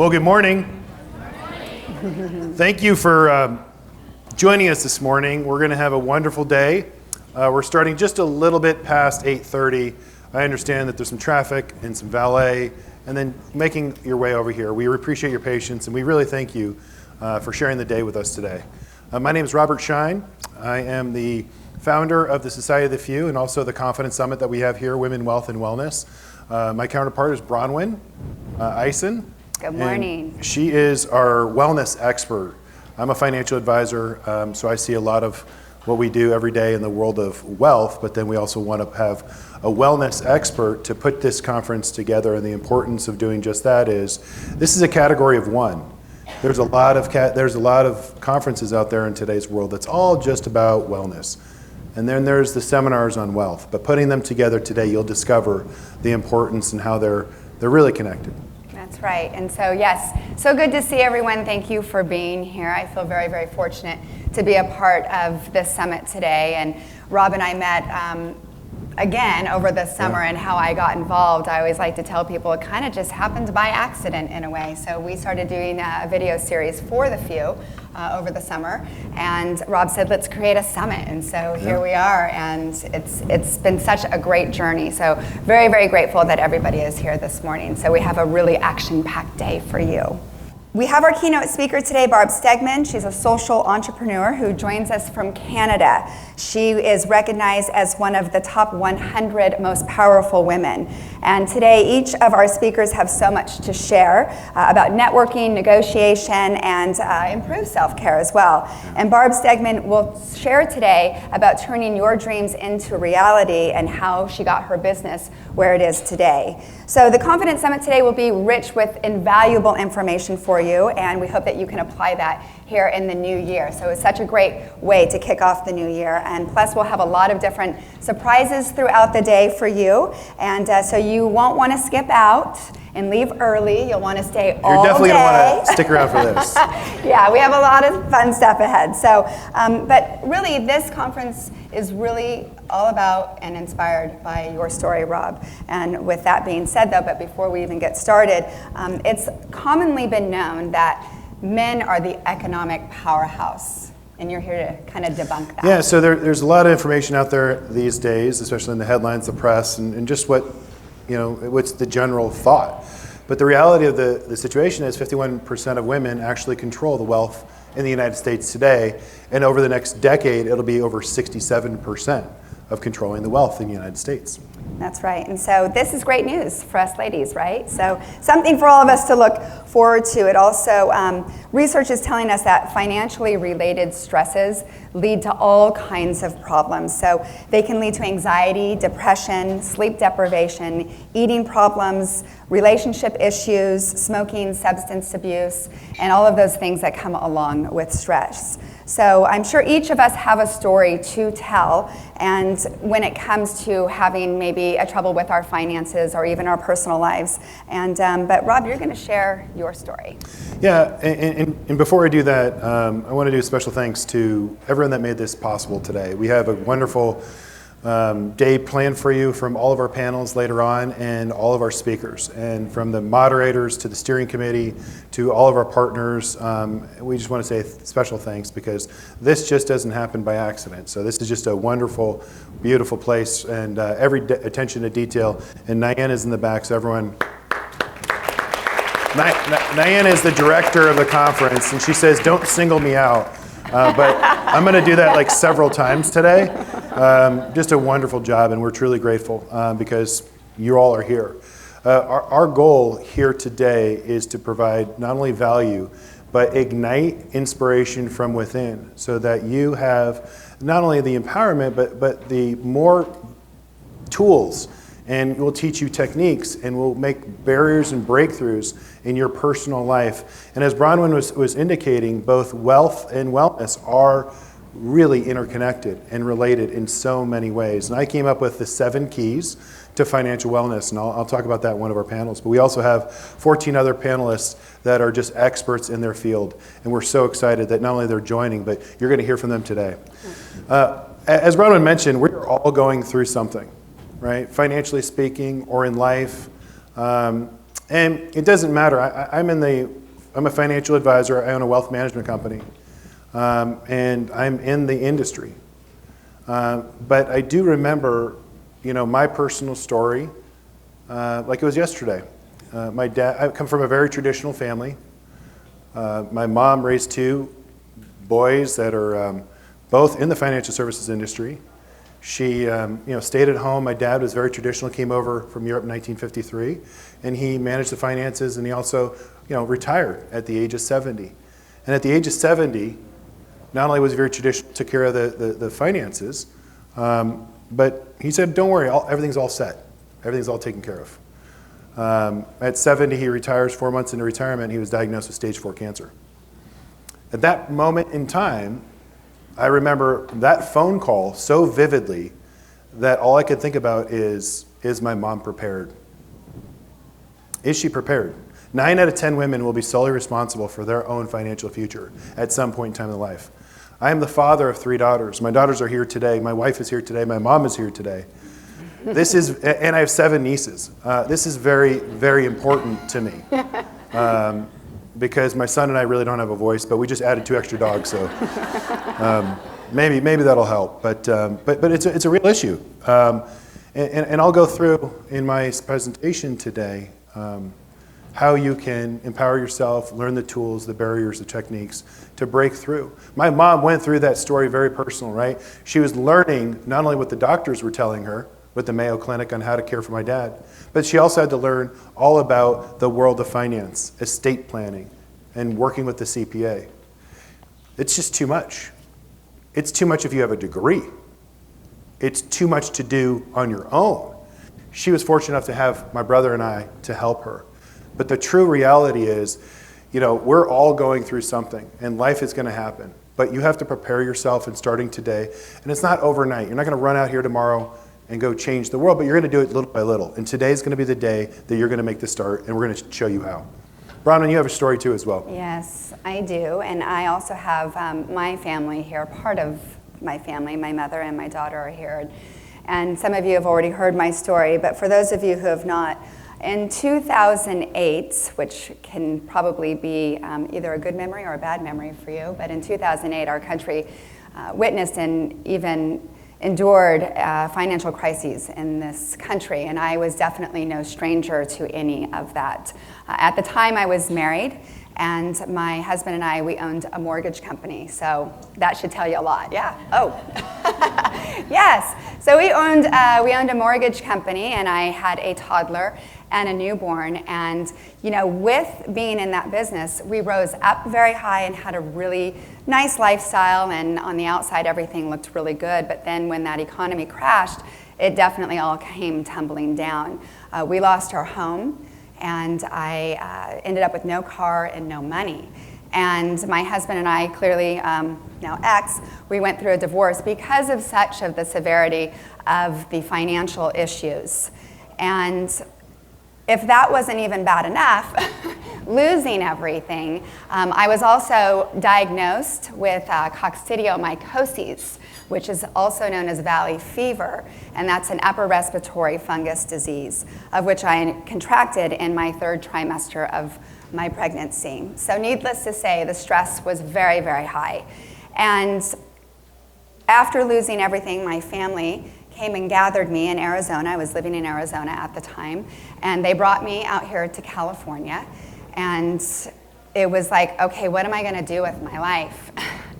Well, good morning. Thank you for joining us this morning. We're going to have a wonderful day. We're starting just a little bit past 8:30. I understand that there's some traffic and some valet, and then making your way over here. We appreciate your patience, and we really thank you for sharing the day with us today. My name is Robert Schein. I am the founder of the Society of the Few and also the Confidence Summit that we have here, Women, Wealth, and Wellness. My counterpart is Browyn, Ison. Good morning. And she is our wellness expert. I'm a financial advisor, so I see a lot of what we do every day in the world of wealth, but then we also want to have a wellness expert to put this conference together, and the importance of doing just that is, this is a category of one. There's a lot of conferences out there in today's world that's all just about wellness. And then there's the seminars on wealth. But putting them together today, you'll discover the importance and how they're really connected. That's right. And so, yes, so good to see everyone. Thank you for being here. I feel very, very fortunate to be a part of this summit today. And Rob and I met again over the summer, and how I got involved. I always like to tell people it kind of just happened by accident in a way. So we started doing a video series for the few over the summer, and Rob said, let's create a summit. And so here we are, and it's been such a great journey. So very, very grateful that everybody is here this morning. So we have a really action-packed day for you. We have our keynote speaker today, Barb Stegman. She's a social entrepreneur who joins us from Canada. She is recognized as one of the top 100 most powerful women. And today, each of our speakers have so much to share about networking, negotiation, and improved self-care as well. And Barb Stegman will share today about turning your dreams into reality and how she got her business where it is today. So the Confidence Summit today will be rich with invaluable information for you, and we hope that you can apply that here in the new year. So it's such a great way to kick off the new year. And plus, we'll have a lot of different surprises throughout the day for you. And so you won't want to skip out and leave early. You'll want to stay all day. You're definitely going to want to stick around for this. Yeah, we have a lot of fun stuff ahead. So, but really, this conference is really all about and inspired by your story, Rob. And with that being said, though, but before we even get started, it's commonly been known that men are the economic powerhouse. And you're here to kind of debunk that. Yeah, so there's a lot of information out there these days, especially in the headlines, the press, and just what's the general thought. But the reality of the situation is 51% of women actually control the wealth in the United States today. And over the next decade, it'll be over 67% of controlling the wealth in the United States. That's right. And so this is great news for us ladies, right? So something for all of us to look forward to. It also, research is telling us that financially related stresses lead to all kinds of problems. So they can lead to anxiety, depression, sleep deprivation, eating problems, relationship issues, smoking, substance abuse, and all of those things that come along with stress. So I'm sure each of us have a story to tell, and when it comes to having maybe a trouble with our finances or even our personal lives. And but Rob, you're going to share your story. Yeah, and before I do that, I want to do special thanks to everyone that made this possible today. We have a wonderful day planned for you from all of our panels later on and all of our speakers. And from the moderators to the steering committee to all of our partners, we just want to say special thanks, because this just doesn't happen by accident. So this is just a wonderful, beautiful place, and every attention to detail. And Diane is in the back, so everyone. Diane is the director of the conference, and she says, don't single me out. But I'm going to do that like several times today. Just a wonderful job, and we're truly grateful because you all are here. Our goal here today is to provide not only value, but ignite inspiration from within, so that you have not only the empowerment, but the more tools, and we'll teach you techniques, and we'll make barriers and breakthroughs in your personal life. And as Browyn was indicating, both wealth and wellness are really interconnected and related in so many ways. And I came up with the 7 keys to financial wellness, and I'll talk about that in one of our panels. But we also have 14 other panelists that are just experts in their field, and we're so excited that not only they're joining, but you're going to hear from them today. As Browyn mentioned, we're all going through something, right? Financially speaking, or in life. And it doesn't matter. I'm a financial advisor. I own a wealth management company. And I'm in the industry. But I do remember, my personal story like it was yesterday. My dad, I come from a very traditional family. My mom raised two boys that are both in the financial services industry. She stayed at home. My dad was very traditional, came over from Europe in 1953, and he managed the finances, and he also retired at the age of 70. And at the age of 70, not only was he very traditional, took care of the finances, but he said, don't worry, everything's all set. Everything's all taken care of. At 70, he retires. 4 months into retirement, he was diagnosed with stage 4 cancer. At that moment in time, I remember that phone call so vividly that all I could think about is my mom prepared? Is she prepared? 9 out of 10 women will be solely responsible for their own financial future at some point in time in their life. I am the father of 3 daughters. My daughters are here today. My wife is here today. My mom is here today. And I have 7 nieces. This is very, very important to me. Because my son and I really don't have a voice, but we just added 2 extra dogs, so maybe that'll help. But it's a real issue, and I'll go through in my presentation today how you can empower yourself, learn the tools, the barriers, the techniques to break through. My mom went through that story very personal, right? She was learning not only what the doctors were telling her with the Mayo Clinic on how to care for my dad, but she also had to learn all about the world of finance, estate planning, and working with the CPA. It's just too much. It's too much if you have a degree. It's too much to do on your own. She was fortunate enough to have my brother and I to help her. But the true reality is, we're all going through something, and life is going to happen. But you have to prepare yourself and starting today. And it's not overnight. You're not going to run out here tomorrow and go change the world, but you're going to do it little by little. And today's going to be the day that you're going to make the start, and we're going to show you how. Browyn, you have a story too as well. Yes, I do. And I also have my family here, part of my family, my mother and my daughter are here. And some of you have already heard my story, but for those of you who have not, in 2008, which can probably be either a good memory or a bad memory for you, but in 2008, our country witnessed and even endured financial crises in this country, and I was definitely no stranger to any of that. At the time, I was married, and my husband and I, we owned a mortgage company, so that should tell you a lot. Yeah. Oh. Yes. So we owned a mortgage company, and I had a toddler and a newborn, and with being in that business, we rose up very high and had a really nice lifestyle, and on the outside everything looked really good, but then when that economy crashed, it definitely all came tumbling down. We lost our home, and I ended up with no car and no money. And my husband and I, clearly now ex, we went through a divorce because of such of the severity of the financial issues. And if that wasn't even bad enough, losing everything, I was also diagnosed with coccidiomycosis, which is also known as valley fever, and that's an upper respiratory fungus disease, of which I contracted in my 3rd trimester of my pregnancy. So needless to say, the stress was very, very high. And after losing everything, my family came and gathered me in Arizona. I was living in Arizona at the time, and they brought me out here to California, and it was like, okay, what am I going to do with my life?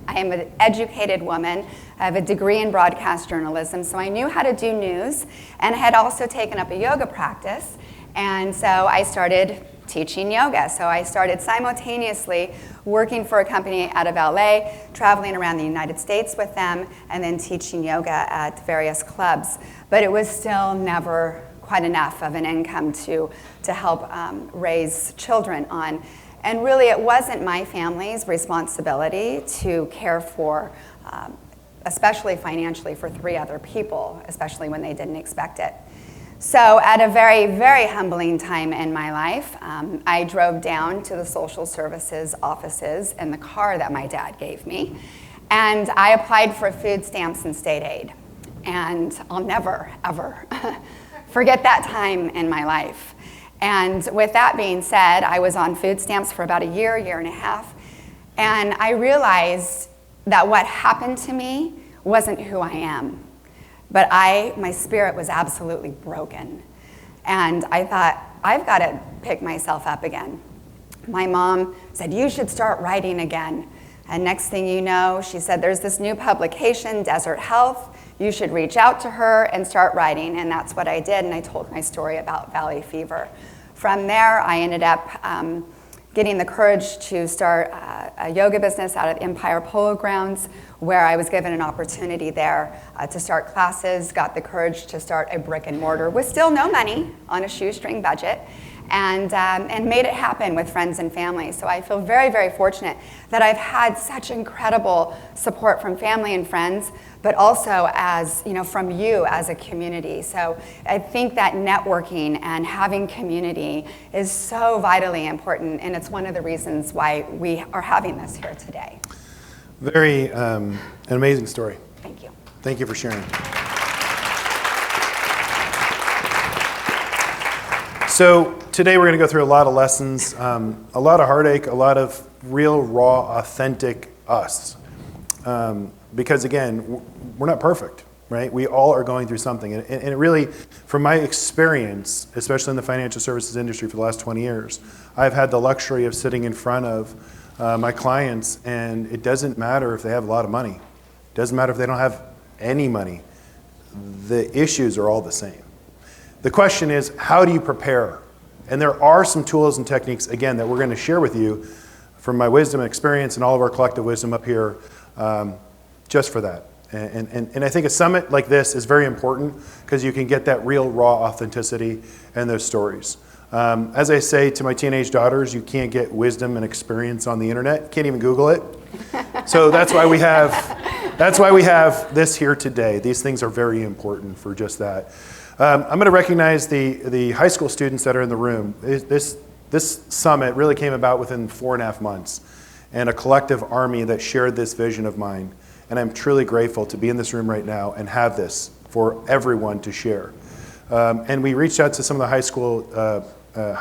I am an educated woman. I have a degree in broadcast journalism, so I knew how to do news, and I had also taken up a yoga practice, and so I started teaching yoga. So I started simultaneously working for a company out of LA, traveling around the United States with them, and then teaching yoga at various clubs. But it was still never quite enough of an income to help raise children on. And really, it wasn't my family's responsibility to care for, especially financially, for 3 other people, especially when they didn't expect it. So at a very, very humbling time in my life, I drove down to the social services offices in the car that my dad gave me, and I applied for food stamps and state aid. And I'll never, ever forget that time in my life. And with that being said, I was on food stamps for about a year and a half. And I realized that what happened to me wasn't who I am. But my spirit was absolutely broken. And I thought, I've got to pick myself up again. My mom said, you should start writing again. And next thing you know, she said, there's this new publication, Desert Health. You should reach out to her and start writing. And that's what I did. And I told my story about valley fever. From there, I ended up getting the courage to start a yoga business out of Empire Polo Grounds, where I was given an opportunity there to start classes, got the courage to start a brick and mortar with still no money on a shoestring budget, and made it happen with friends and family. So I feel very, very fortunate that I've had such incredible support from family and friends, but also from you as a community. So I think that networking and having community is so vitally important, and it's one of the reasons why we are having this here today. Very an amazing story. Thank you. Thank you for sharing. So today we're going to go through a lot of lessons, a lot of heartache, a lot of real, raw, authentic us. Because again, we're not perfect, right? We all are going through something. And it really, from my experience, especially in the financial services industry for the last 20 years, I've had the luxury of sitting in front of my clients, and it doesn't matter if they have a lot of money. It doesn't matter if they don't have any money. The issues are all the same. The question is, how do you prepare? And there are some tools and techniques, again, that we're going to share with you from my wisdom and experience and all of our collective wisdom up here, just for that. And I think a summit like this is very important because you can get that real, raw authenticity and those stories. As I say to my teenage daughters, you can't get wisdom and experience on the internet. You can't even Google it. So that's why we have this here today. These things are very important for just that. I'm going to recognize the high school students that are in the room. This summit really came about within 4.5 months, and a collective army that shared this vision of mine. And I'm truly grateful to be in this room right now and have this for everyone to share. And we reached out to some of the high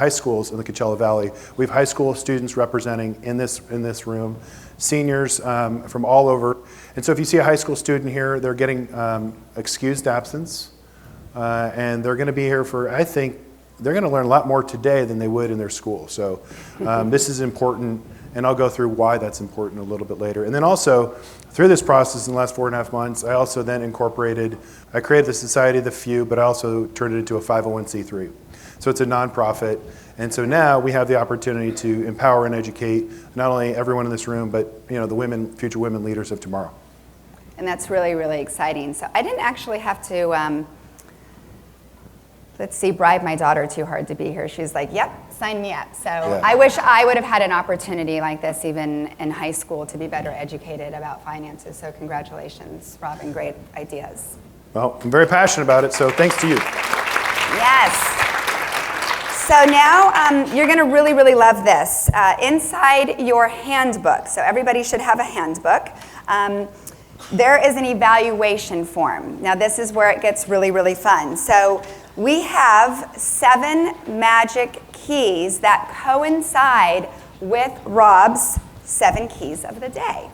schools in the Coachella Valley. We have high school students representing in this room, seniors from all over. And so if you see a high school student here, they're getting excused absence. And they're going to be here for, I think, they're going to learn a lot more today than they would in their school. So this is important, and I'll go through why that's important a little bit later. And then also, through this process in the last 4.5 months, I also then I created the Society of the Few, but I also turned it into a 501c3. So it's a nonprofit. And so now we have the opportunity to empower and educate not only everyone in this room, but the future women leaders of tomorrow. And that's really, really exciting. So I didn't actually have to bribe my daughter too hard to be here. She's like, yep, sign me up. So yeah. I wish I would have had an opportunity like this even in high school to be better educated about finances. So congratulations, Robin, great ideas. Well, I'm very passionate about it, so thanks to you. Yes. So now you're gonna really, really love this. Inside your handbook, so everybody should have a handbook, there is an evaluation form. Now this is where it gets really, really fun. So we have 7 magic keys that coincide with Rob's 7 keys of the day.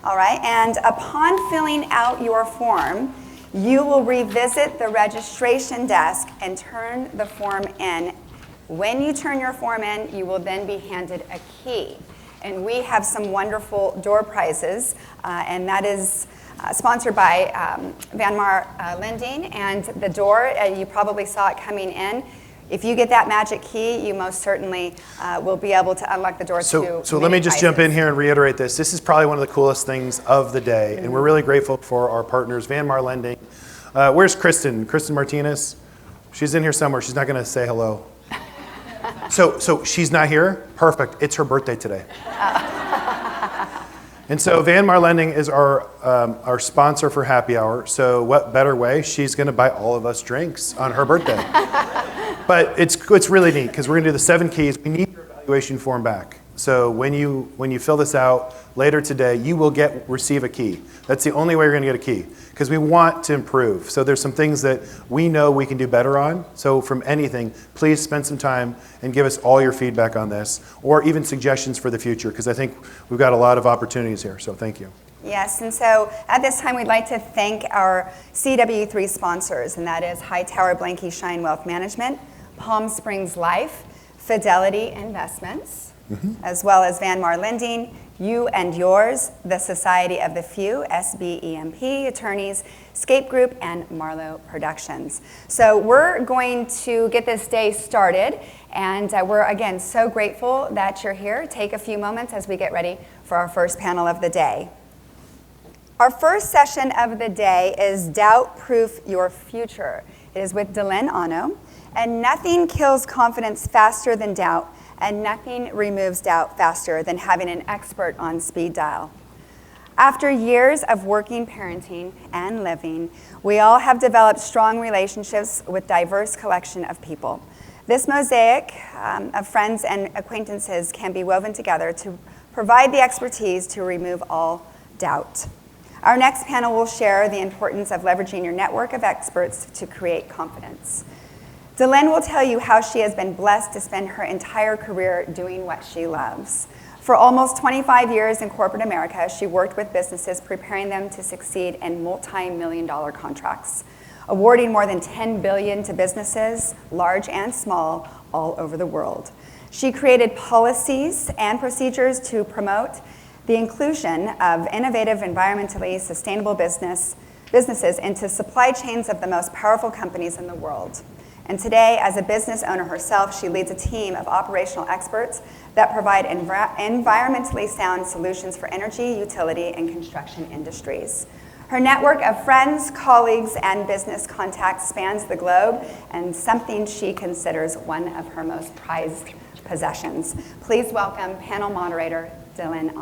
All right, and upon filling out your form, you will revisit the registration desk and turn the form in. When you turn your form in, you will then be handed a key. And we have some wonderful door prizes, and that is sponsored by Van Mar Lending, and the door, you probably saw it coming in. If you get that magic key, you most certainly will be able to unlock the door to So let me just jump in here and reiterate this. This is probably one of the coolest things of the day, and we're really grateful for our partners, Van Mar Lending. Where's Kristen? Kristen Martinez? She's in here somewhere. She's not going to say hello. So she's not here? Perfect. It's her birthday today. And so Van Mar Lending is our sponsor for happy hour. So what better way? She's going to buy all of us drinks on her birthday. But it's really neat because we're going to do the 7 keys. We need your evaluation form back. So when you fill this out later today, you will receive a key. That's the only way you're going to get a key, because we want to improve. So there's some things that we know we can do better on. So from anything, please spend some time and give us all your feedback on this, or even suggestions for the future, because I think we've got a lot of opportunities here. So thank you. Yes, and so at this time we'd like to thank our CW3 sponsors, and that is Hightower Blanky Schein Wealth Management, Palm Springs Life, Fidelity Investments, as well as Van Mar Lending, You and Yours, the Society of the Few, SBEMP Attorneys, Scape Group, and Marlo Productions. So we're going to get this day started, and we're again so grateful that you're here. Take a few moments as we get ready for our first panel of the day. Our first session of the day is Doubt Proof Your Future. It is with DeLynne, and nothing kills confidence faster than doubt, and nothing removes doubt faster than having an expert on speed dial. After years of working, parenting, and living, we all have developed strong relationships with diverse collection of people. This mosaic of friends and acquaintances can be woven together to provide the expertise to remove all doubt. Our next panel will share the importance of leveraging your network of experts to create confidence. DeLynne will tell you how she has been blessed to spend her entire career doing what she loves. For almost 25 years in corporate America, she worked with businesses preparing them to succeed in multi-million-dollar contracts, awarding more than $10 billion to businesses, large and small, all over the world. She created policies and procedures to promote the inclusion of innovative, environmentally sustainable businesses into supply chains of the most powerful companies in the world. And today, as a business owner herself, she leads a team of operational experts that provide environmentally sound solutions for energy, utility, and construction industries. Her network of friends, colleagues, and business contacts spans the globe, and something she considers one of her most prized possessions. Please welcome panel moderator DeLynne.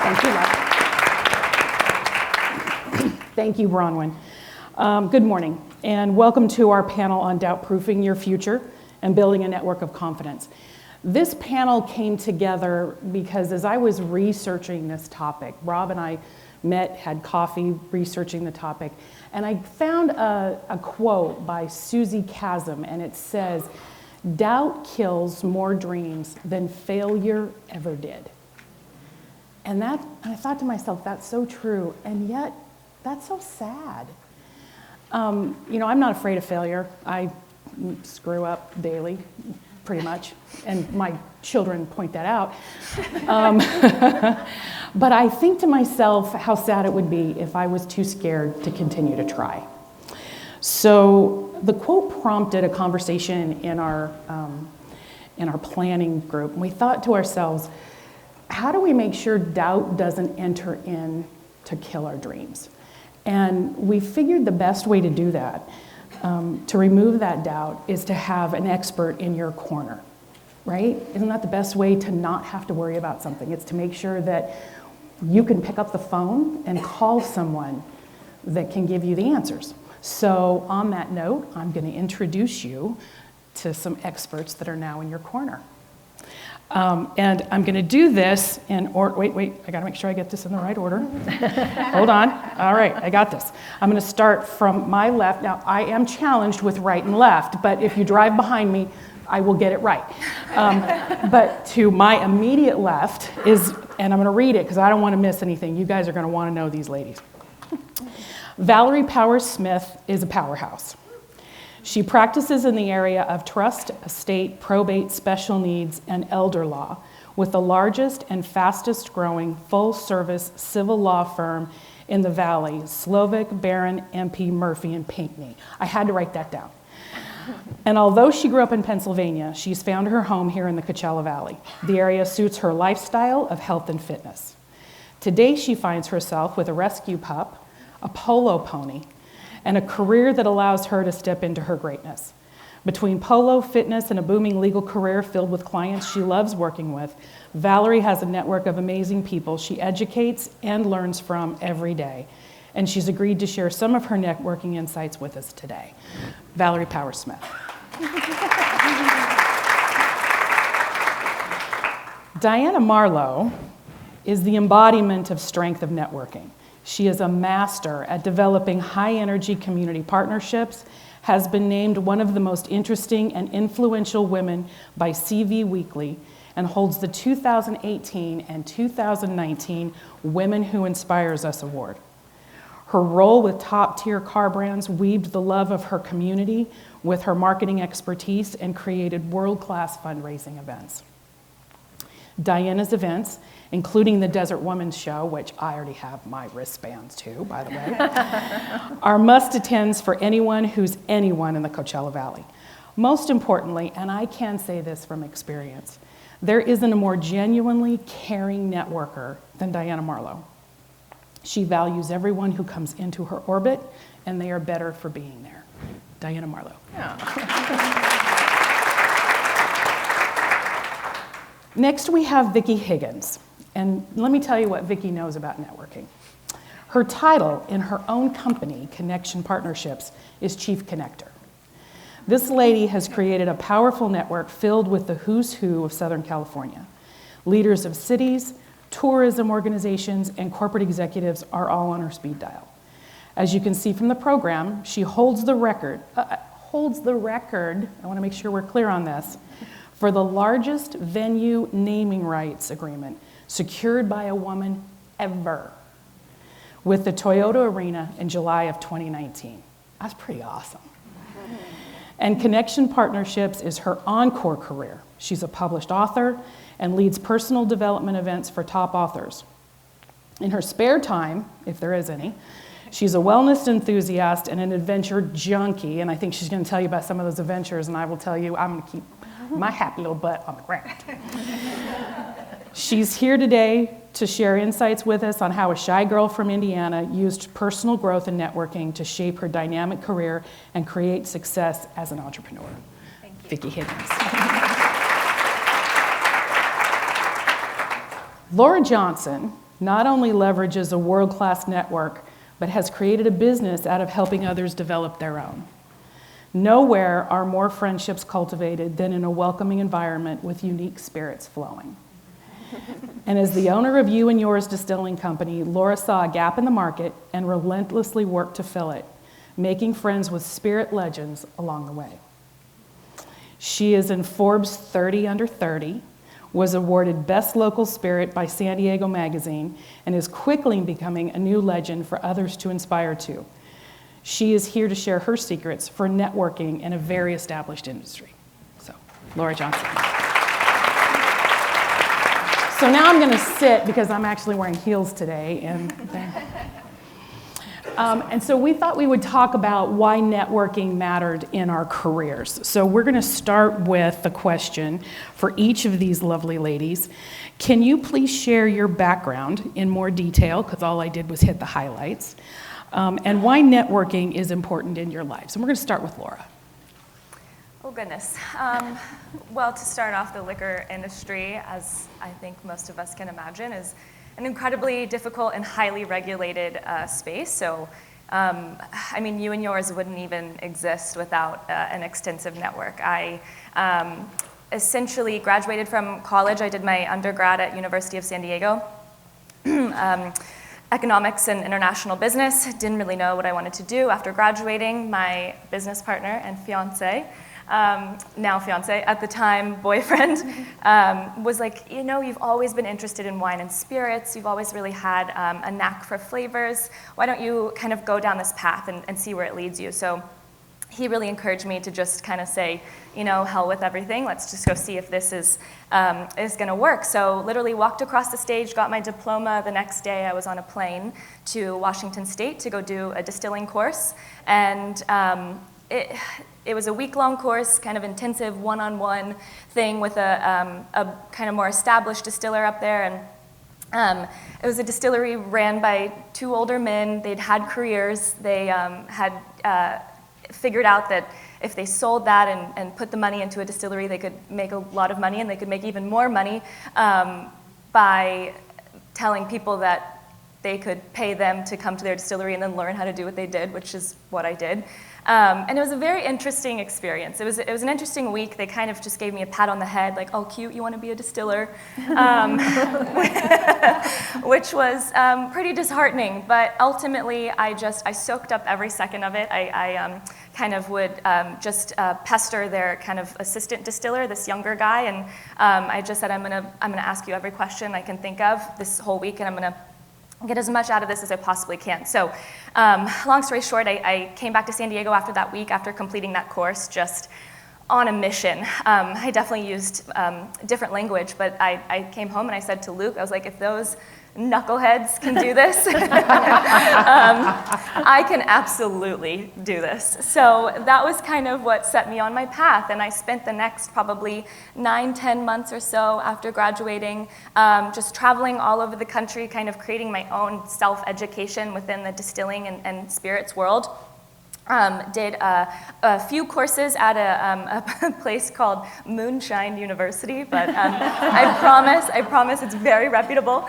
Thank you, Mark. Thank you, Browyn. Good morning, and welcome to our panel on doubt-proofing your future and building a network of confidence. This panel came together because as I was researching this topic, Rob and I met, had coffee, researching the topic, and I found a quote by Susie Chasm, and it says, "Doubt kills more dreams than failure ever did." And I thought to myself, that's so true, and yet that's so sad. I'm not afraid of failure. I screw up daily, pretty much, and my children point that out. But I think to myself how sad it would be if I was too scared to continue to try. So the quote prompted a conversation in our planning group. And we thought to ourselves, how do we make sure doubt doesn't enter in to kill our dreams? And we figured the best way to do that, to remove that doubt, is to have an expert in your corner, right? Isn't that the best way to not have to worry about something? It's to make sure that you can pick up the phone and call someone that can give you the answers. So on that note, I'm going to introduce you to some experts that are now in your corner. And I'm going to do this in wait, I got to make sure I get this in the right order. Hold on. All right, I got this. I'm going to start from my left. Now, I am challenged with right and left, but if you drive behind me, I will get it right. But to my immediate left is, and I'm going to read it because I don't want to miss anything. You guys are going to want to know these ladies. Valerie Powers-Smith is a powerhouse. She practices in the area of trust, estate, probate, special needs, and elder law with the largest and fastest growing full-service civil law firm in the Valley, Slovic, Barron, MP, Murphy, and Pinckney. I had to write that down. And although she grew up in Pennsylvania, she's found her home here in the Coachella Valley. The area suits her lifestyle of health and fitness. Today, she finds herself with a rescue pup, a polo pony, and a career that allows her to step into her greatness. Between polo, fitness, and a booming legal career filled with clients she loves working with, Valerie has a network of amazing people she educates and learns from every day. And she's agreed to share some of her networking insights with us today. Valerie Powers-Smith. Diana Marlo is the embodiment of strength of networking. She is a master at developing high-energy community partnerships, has been named one of the most interesting and influential women by CV Weekly, and holds the 2018 and 2019 Women Who Inspires Us Award. Her role with top-tier car brands weaved the love of her community with her marketing expertise and created world-class fundraising events. Diana's events, including the Desert Women's Show, which I already have my wristbands to, by the way, are must-attends for anyone who's anyone in the Coachella Valley. Most importantly, and I can say this from experience, there isn't a more genuinely caring networker than Diana Marlo. She values everyone who comes into her orbit, and they are better for being there. Diana Marlo. Yeah. Next, we have Vicki Higgins. And let me tell you what Vicki knows about networking. Her title in her own company, Connection Partnerships, is Chief Connector. This lady has created a powerful network filled with the who's who of Southern California. Leaders of cities, tourism organizations, and corporate executives are all on her speed dial. As you can see from the program, she holds the record, I want to make sure we're clear on this, for the largest venue naming rights agreement secured by a woman ever with the Toyota Arena in July of 2019. That's pretty awesome. And Connection Partnerships is her encore career. She's a published author and leads personal development events for top authors. In her spare time, if there is any, she's a wellness enthusiast and an adventure junkie, and I think she's going to tell you about some of those adventures, and I will tell you I'm going to keep my happy little butt on the ground. She's here today to share insights with us on how a shy girl from Indiana used personal growth and networking to shape her dynamic career and create success as an entrepreneur. Thank you. Vicki Higgins. Laura Johnson not only leverages a world-class network, but has created a business out of helping others develop their own. Nowhere are more friendships cultivated than in a welcoming environment with unique spirits flowing. And as the owner of You and Yours Distilling Company, Laura saw a gap in the market and relentlessly worked to fill it, making friends with spirit legends along the way. She is in Forbes 30 Under 30, was awarded Best Local Spirit by San Diego Magazine, and is quickly becoming a new legend for others to inspire to. She is here to share her secrets for networking in a very established industry. So, Laura Johnson. So now I'm going to sit because I'm actually wearing heels today. And so we thought we would talk about why networking mattered in our careers. So we're going to start with the question for each of these lovely ladies. Can you please share your background in more detail, because all I did was hit the highlights, and why networking is important in your lives? And we're going to start with Laura. Oh, goodness. Well, to start off, the liquor industry, as I think most of us can imagine, is an incredibly difficult and highly regulated space. So, I mean, You and Yours wouldn't even exist without an extensive network. I essentially graduated from college. I did my undergrad at University of San Diego. Economics and international business. Didn't really know what I wanted to do after graduating. My business partner and fiance, now fiance, at the time boyfriend, was like, you know, you've always been interested in wine and spirits. You've always really had a knack for flavors. Why don't you kind of go down this path and see where it leads you? So he really encouraged me to just kind of say, you know, hell with everything. Let's just go see if this is going to work. So literally walked across the stage, got my diploma. The next day I was on a plane to Washington State to go do a distilling course. And it was a week-long course, kind of intensive one-on-one thing with a kind of more established distiller up there. And it was a distillery ran by two older men. They'd had careers. They had figured out that if they sold that and put the money into a distillery, they could make a lot of money, and they could make even more money by telling people that they could pay them to come to their distillery and then learn how to do what they did, which is what I did. And it was a very interesting experience. It was an interesting week. They kind of just gave me a pat on the head, like, oh, cute, you want to be a distiller, which was pretty disheartening. But ultimately, I soaked up every second of it. I kind of would just pester their kind of assistant distiller, this younger guy, and I just said, I'm gonna ask you every question I can think of this whole week, and I'm gonna get as much out of this as I possibly can. So long story short, I came back to San Diego after that week, after completing that course, just on a mission. I definitely used different language, but I came home and I said to Luke, I was like, if those knuckleheads can do this, I can absolutely do this. So that was kind of what set me on my path, and I spent the next probably 9-10 months or so after graduating just traveling all over the country, kind of creating my own self-education within the distilling and spirits world. Did a few courses at a place called Schein University, but I promise it's very reputable.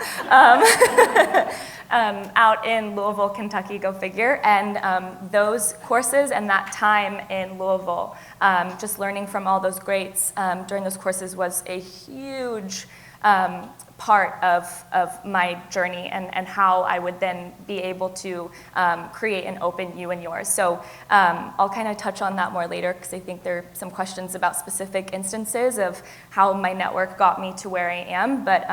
Out in Louisville, Kentucky, go figure. And those courses and that time in Louisville, just learning from all those greats during those courses was a huge part of my journey and how I would then be able to create and open you and yours. So I'll kind of touch on that more later because I think there are some questions about specific instances of how my network got me to where I am. But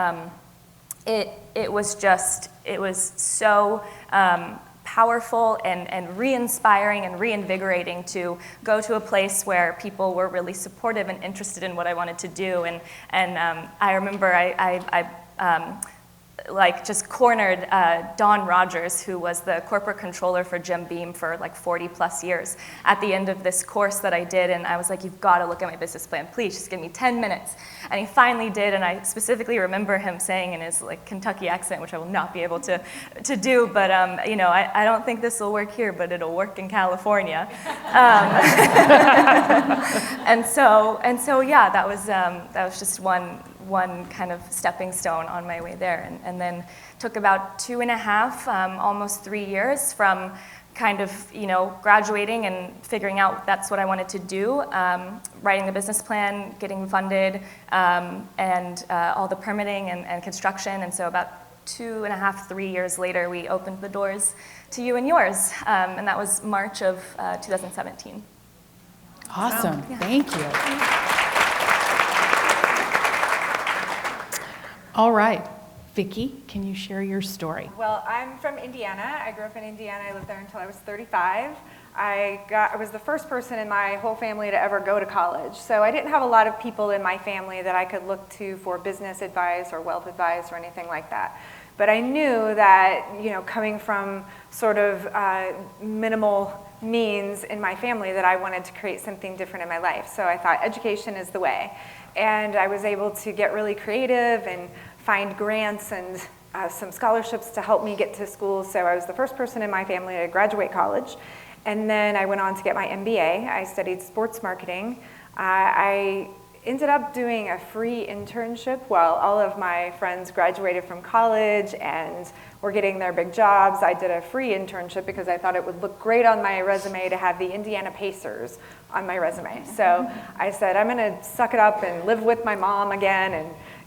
it was so powerful and re-inspiring and reinvigorating to go to a place where people were really supportive and interested in what I wanted to do. And I remember I just cornered Don Rogers, who was the corporate controller for Jim Beam for like 40 plus years, at the end of this course that I did, and I was like, you've got to look at my business plan, please, just give me 10 minutes. And he finally did, and I specifically remember him saying in his like Kentucky accent, which I will not be able to do, but I don't think this will work here, but it'll work in California. And so yeah, that was just one kind of stepping stone on my way there, and then took about 2.5, almost 3 years from kind of graduating and figuring out that's what I wanted to do, writing the business plan, getting funded, and all the permitting and construction. And so about 2.5, 3 years later, we opened the doors to you and yours, and that was March of 2017. Awesome, So, yeah. Thank you. All right, Vicki, can you share your story? Well, I'm from Indiana. I grew up in Indiana. I lived there until I was 35. I was the first person in my whole family to ever go to college. So I didn't have a lot of people in my family that I could look to for business advice or wealth advice or anything like that. But I knew that, coming from sort of minimal means in my family, that I wanted to create something different in my life. So I thought education is the way. And I was able to get really creative and find grants and some scholarships to help me get to school. So I was the first person in my family to graduate college. And then I went on to get my MBA. I studied sports marketing. I ended up doing a free internship while all of my friends graduated from college and were getting their big jobs. I did a free internship because I thought it would look great on my resume to have the Indiana Pacers on my resume. So I said, I'm gonna suck it up and live with my mom again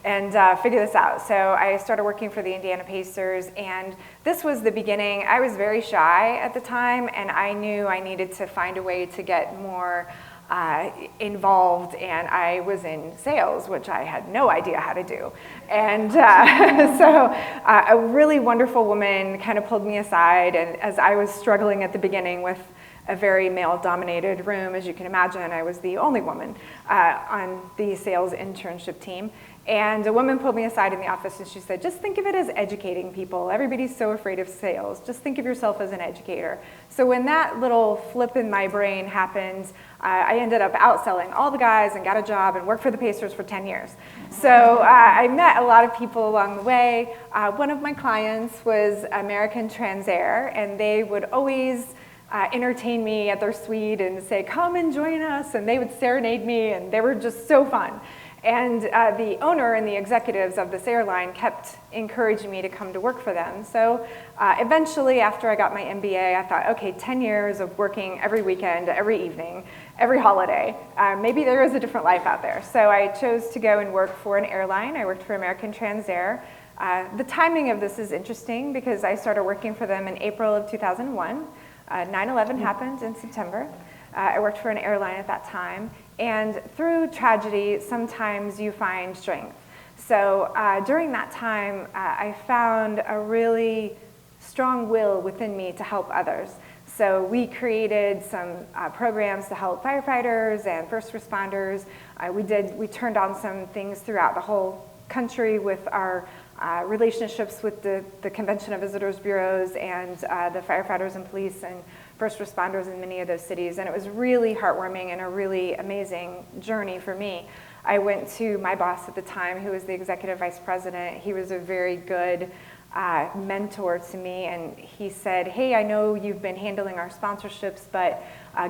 and figure this out. So I started working for the Indiana Pacers, and this was the beginning. I was very shy at the time, and I knew I needed to find a way to get more involved, and I was in sales, which I had no idea how to do. And so a really wonderful woman kind of pulled me aside, and as I was struggling at the beginning with a very male-dominated room, as you can imagine, I was the only woman on the sales internship team. And a woman pulled me aside in the office and she said, just think of it as educating people. Everybody's so afraid of sales. Just think of yourself as an educator. So when that little flip in my brain happened, I ended up outselling all the guys and got a job and worked for the Pacers for 10 years. So I met a lot of people along the way. One of my clients was American Transair, and they would always entertain me at their suite and say, come and join us, and they would serenade me, and they were just so fun. And the owner and the executives of this airline kept encouraging me to come to work for them. So eventually, after I got my MBA, I thought, okay, 10 years of working every weekend, every evening, every holiday, maybe there is a different life out there. So I chose to go and work for an airline. I worked for American Transair. The timing of this is interesting because I started working for them in April of 2001. 9/11 happened in September. I worked for an airline at that time. And through tragedy, sometimes you find strength. So during that time, I found a really strong will within me to help others. So we created some programs to help firefighters and first responders. We turned on some things throughout the whole country with our relationships with the Convention of Visitors Bureaus and the firefighters and police and first responders in many of those cities. And it was really heartwarming and a really amazing journey for me. I went to my boss at the time, who was the executive vice president. He was a very good mentor to me, and he said, hey, I know you've been handling our sponsorships, but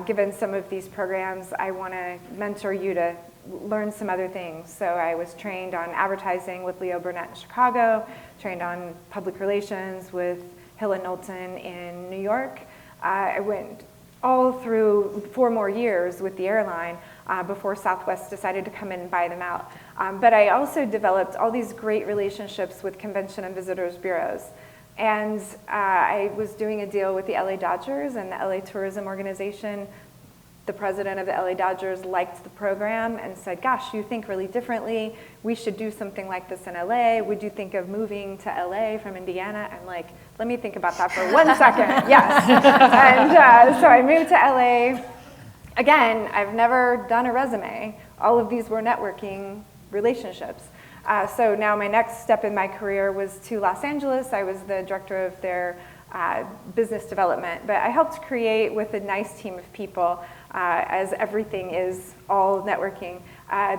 given some of these programs, I want to mentor you to learn some other things. So I was trained on advertising with Leo Burnett in Chicago, trained on public relations with Hill and Knowlton in New York. I went all through 4 more years with the airline before Southwest decided to come in and buy them out. But I also developed all these great relationships with Convention and Visitors Bureaus. And I was doing a deal with the LA Dodgers and the LA Tourism Organization. The president of the LA Dodgers liked the program and said, gosh, you think really differently. We should do something like this in LA. Would you think of moving to LA from Indiana? I'm like, let me think about that for 1 second. Yes. And so I moved to LA. Again, I've never done a resume. All of these were networking relationships. So now my next step in my career was to Los Angeles. I was the director of their business development, but I helped create with a nice team of people, as everything is all networking,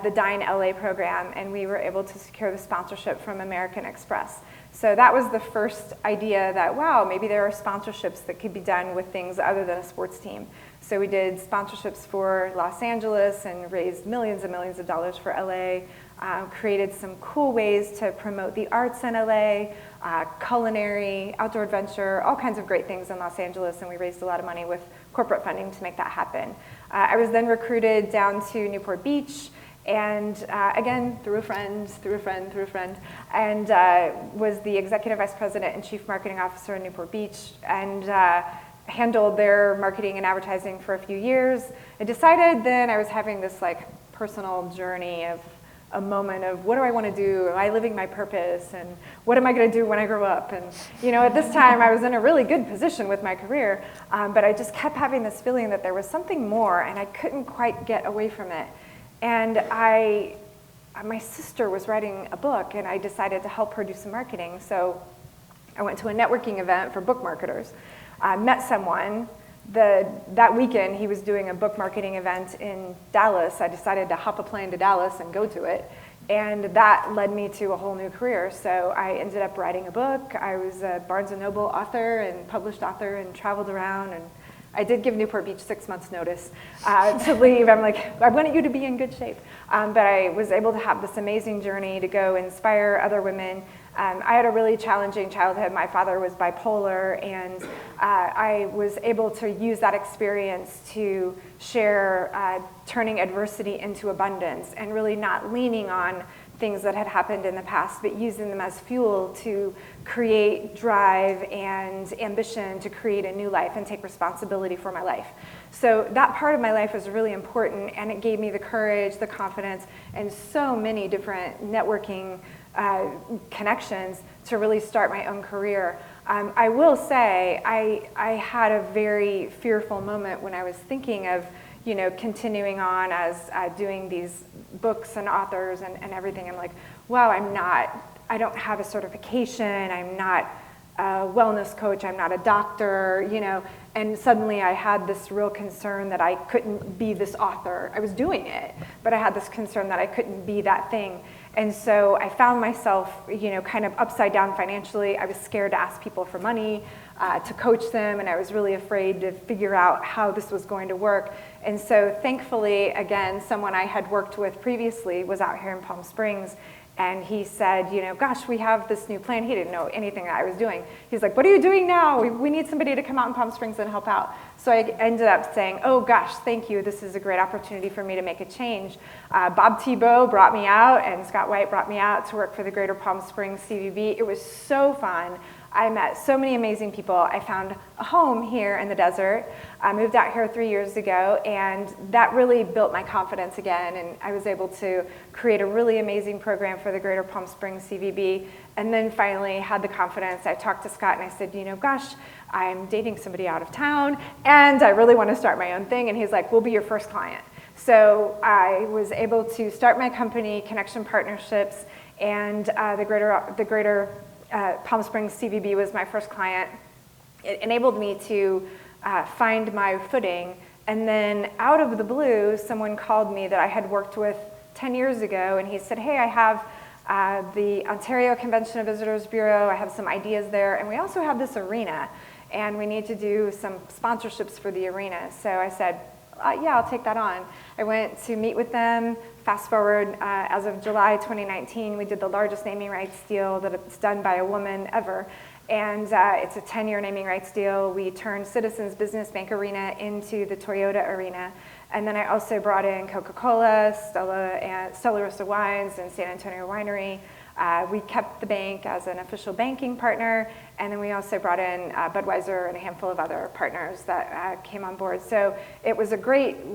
the Dine LA program, and we were able to secure the sponsorship from American Express. So that was the first idea that, wow, maybe there are sponsorships that could be done with things other than a sports team. So we did sponsorships for Los Angeles and raised millions and millions of dollars for LA, created some cool ways to promote the arts in LA, culinary, outdoor adventure, all kinds of great things in Los Angeles, and we raised a lot of money with corporate funding to make that happen. I was then recruited down to Newport Beach, and again, through a friend, and was the executive vice president and chief marketing officer in Newport Beach, and handled their marketing and advertising for a few years. I decided then I was having this like personal journey of a moment of what do I want to do? Am I living my purpose? And what am I going to do when I grow up? And you know, at this time I was in a really good position with my career, but I just kept having this feeling that there was something more and I couldn't quite get away from it. And my sister was writing a book and I decided to help her do some marketing. So I went to a networking event for book marketers. I met someone. That weekend, he was doing a book marketing event in Dallas. I decided to hop a plane to Dallas and go to it. And that led me to a whole new career. So I ended up writing a book. I was a Barnes & Noble author and published author and traveled around. And I did give Newport Beach 6 months notice to leave. I'm like, I want you to be in good shape. But I was able to have this amazing journey to go inspire other women. I had a really challenging childhood. My father was bipolar, and I was able to use that experience to share turning adversity into abundance and really not leaning on things that had happened in the past, but using them as fuel to create drive and ambition to create a new life and take responsibility for my life. So that part of my life was really important, and it gave me the courage, the confidence, and so many different networking connections to really start my own career. I will say I had a very fearful moment when I was thinking of continuing on as doing these books and authors and everything. I'm like, wow, I don't have a certification, I'm not a wellness coach, I'm not a doctor, and suddenly I had this real concern that I couldn't be this author. I was doing it, but I had this concern that I couldn't be that thing. And so I found myself, kind of upside down financially. I was scared to ask people for money, to coach them, and I was really afraid to figure out how this was going to work. And so thankfully, again, someone I had worked with previously was out here in Palm Springs, and he said, you know, gosh, we have this new plan. He didn't know anything that I was doing. He's like, what are you doing now? We need somebody to come out in Palm Springs and help out. So I ended up saying, oh gosh, thank you. This is a great opportunity for me to make a change. Bob Thibault brought me out, and Scott White brought me out to work for the Greater Palm Springs CVB. It was so fun. I met so many amazing people. I found a home here in the desert. I moved out here 3 years ago, and that really built my confidence again, and I was able to create a really amazing program for the Greater Palm Springs CVB, and then finally had the confidence. I talked to Scott and I said, you know, gosh, I'm dating somebody out of town, and I really want to start my own thing, and he's like, we'll be your first client. So I was able to start my company, Connection Partnerships, and the Greater Palm Springs CVB was my first client. It enabled me to find my footing, and then out of the blue, someone called me that I had worked with 10 years ago, and he said, hey, I have the Ontario Convention of Visitors Bureau, I have some ideas there, and we also have this arena, and we need to do some sponsorships for the arena. So I said, yeah, I'll take that on. I went to meet with them. Fast forward, as of July 2019, we did the largest naming rights deal that it's done by a woman ever. And it's a 10-year naming rights deal. We turned Citizens Business Bank Arena into the Toyota Arena. And then I also brought in Coca-Cola, Stella Rosa Wines, and San Antonio Winery. We kept the bank as an official banking partner, and then we also brought in Budweiser and a handful of other partners that came on board. So it was a great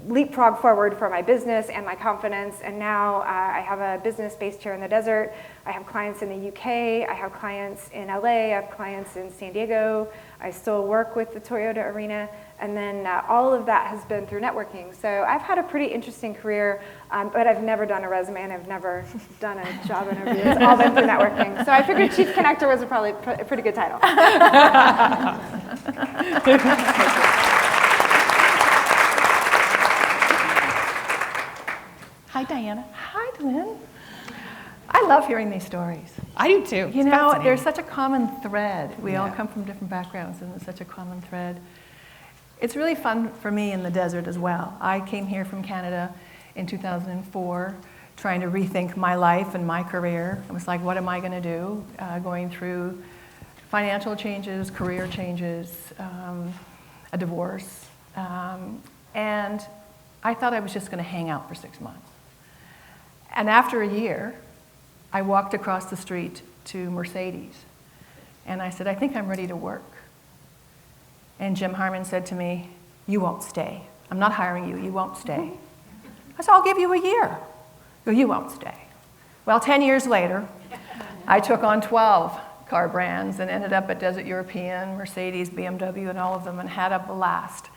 leapfrog forward for my business and my confidence, and now I have a business based here in the desert. I have clients in the UK, I have clients in LA, I have clients in San Diego. I still work with the Toyota Arena, and then all of that has been through networking. So I've had a pretty interesting career, but I've never done a resume, and I've never done a job interview. It's all been through networking. So I figured Chief Connector was probably a pretty good title. Hi, Diana. Hi, DeLynne. I love hearing these stories. I do too. You know, there's such a common thread. We all come from different backgrounds, and there's such a common thread. It's really fun for me in the desert as well. I came here from Canada in 2004, trying to rethink my life and my career. It was like, what am I going to do? Going through financial changes, career changes, a divorce. And I thought I was just going to hang out for 6 months. And after a year, I walked across the street to Mercedes, and I said, I think I'm ready to work. And Jim Harmon said to me, you won't stay. I'm not hiring you, you won't stay. I said, I'll give you a year. Go, you won't stay. Well, 10 years later, I took on 12 car brands and ended up at Desert European, Mercedes, BMW, and all of them, and had a blast.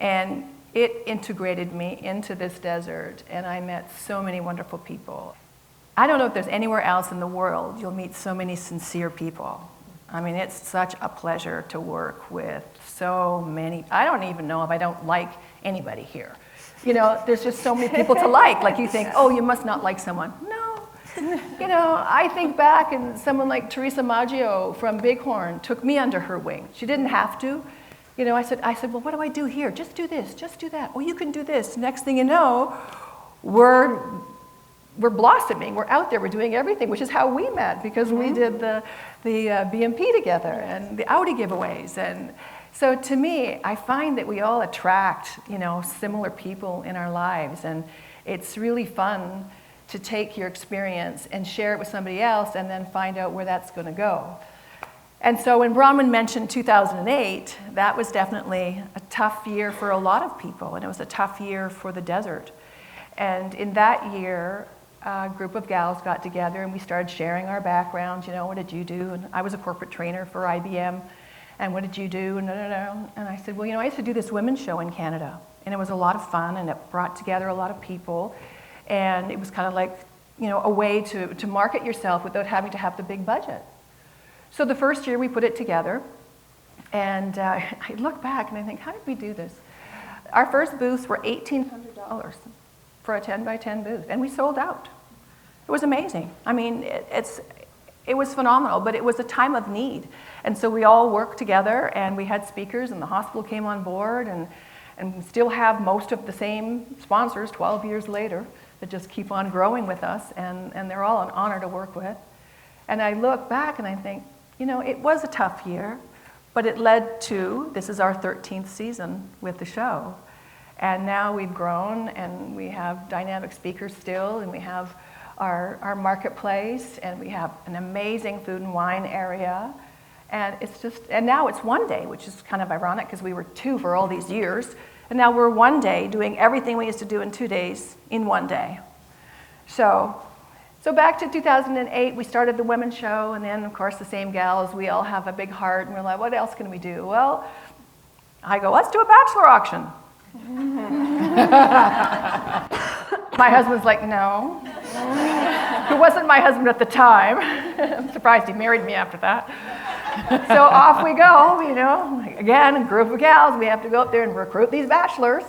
And it integrated me into this desert, and I met so many wonderful people. I don't know if there's anywhere else in the world you'll meet so many sincere people. I mean, it's such a pleasure to work with so many. I don't even know if I don't like anybody here. You know, there's just so many people to like. Like you think, oh, you must not like someone. No. You know, I think back, and someone like Teresa Maggio from Bighorn took me under her wing. She didn't have to. You know, I said, well, what do I do here? Just do this, just do that. Oh, you can do this. Next thing you know, we're blossoming. We're out there. We're doing everything, which is how we met, because we did the BMP together and the Audi giveaways. And so to me, I find that we all attract, you know, similar people in our lives, and it's really fun to take your experience and share it with somebody else and then find out where that's going to go. And so when Browyn mentioned 2008, that was definitely a tough year for a lot of people, and it was a tough year for the desert. And in that year, a group of gals got together and we started sharing our backgrounds. You know, what did you do? And I was a corporate trainer for IBM. And what did you do? And I said, well, you know, I used to do this women's show in Canada. And it was a lot of fun, and it brought together a lot of people. And it was kind of like, you know, a way to market yourself without having to have the big budget. So the first year we put it together. And I look back and I think, how did we do this? Our first booths were $1,800 for a 10 by 10 booth, and we sold out. It was amazing. I mean, it was phenomenal, but it was a time of need. And so we all worked together, and we had speakers, and the hospital came on board, and and still have most of the same sponsors 12 years later that just keep on growing with us, and they're all an honor to work with. And I look back and I think, you know, it was a tough year, but it led to, this is our 13th season with the show. And now we've grown, and we have dynamic speakers still, and we have our marketplace, and we have an amazing food and wine area. And it's just, and now it's one day, which is kind of ironic because we were 2 for all these years. And now we're one day doing everything we used to do in 2 days in one day. So back to 2008, we started the women's show, and then of course the same gals, we all have a big heart, and we're like, what else can we do? Well, I go, let's do a bachelor auction. My husband's like, no. He wasn't my husband at the time. I'm surprised he married me after that. So off we go, you know, again, a group of gals, we have to go up there and recruit these bachelors.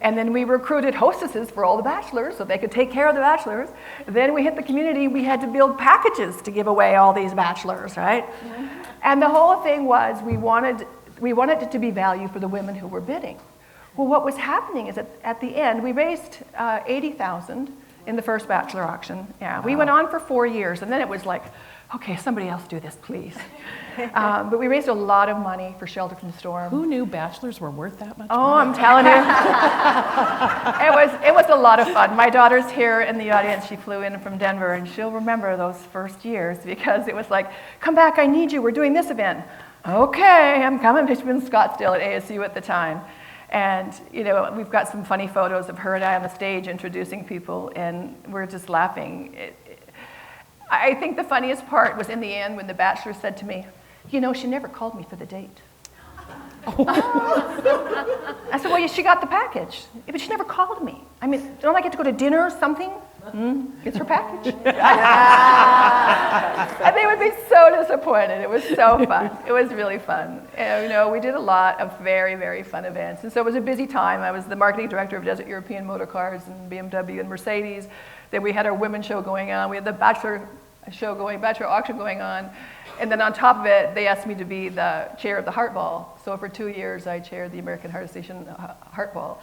And then we recruited hostesses for all the bachelors so they could take care of the bachelors. Then we hit the community, we had to build packages to give away all these bachelors, right? Mm-hmm. And the whole thing was we wanted it to be value for the women who were bidding. Well, what was happening is at the end, we raised $80,000 in the first bachelor auction. Yeah, wow. We went on for 4 years, and then it was like, okay, somebody else do this, please. But we raised a lot of money for Shelter from the Storm. Who knew bachelors were worth that much Oh, money? I'm telling you. It was a lot of fun. My daughter's here in the audience. She flew in from Denver, and she'll remember those first years because it was like, come back, I need you. We're doing this event. Okay, I'm coming. She's been in Scottsdale at ASU at the time. And, you know, we've got some funny photos of her and I on the stage introducing people, and we're just laughing. I think the funniest part was in the end when the bachelor said to me, you know, she never called me for the date. I said, well, she got the package, but she never called me. I mean, don't I get to go to dinner or something? It's her package. And they would be so disappointed. It was so fun. It was really fun. And, you know, we did a lot of very, very fun events. And so it was a busy time. I was the marketing director of Desert European Motor Cars and BMW and Mercedes. Then we had our women's show going on. We had the bachelor auction going on. And then on top of it, they asked me to be the chair of the Heart Ball. So for 2 years, I chaired the American Heart Association Heart Ball.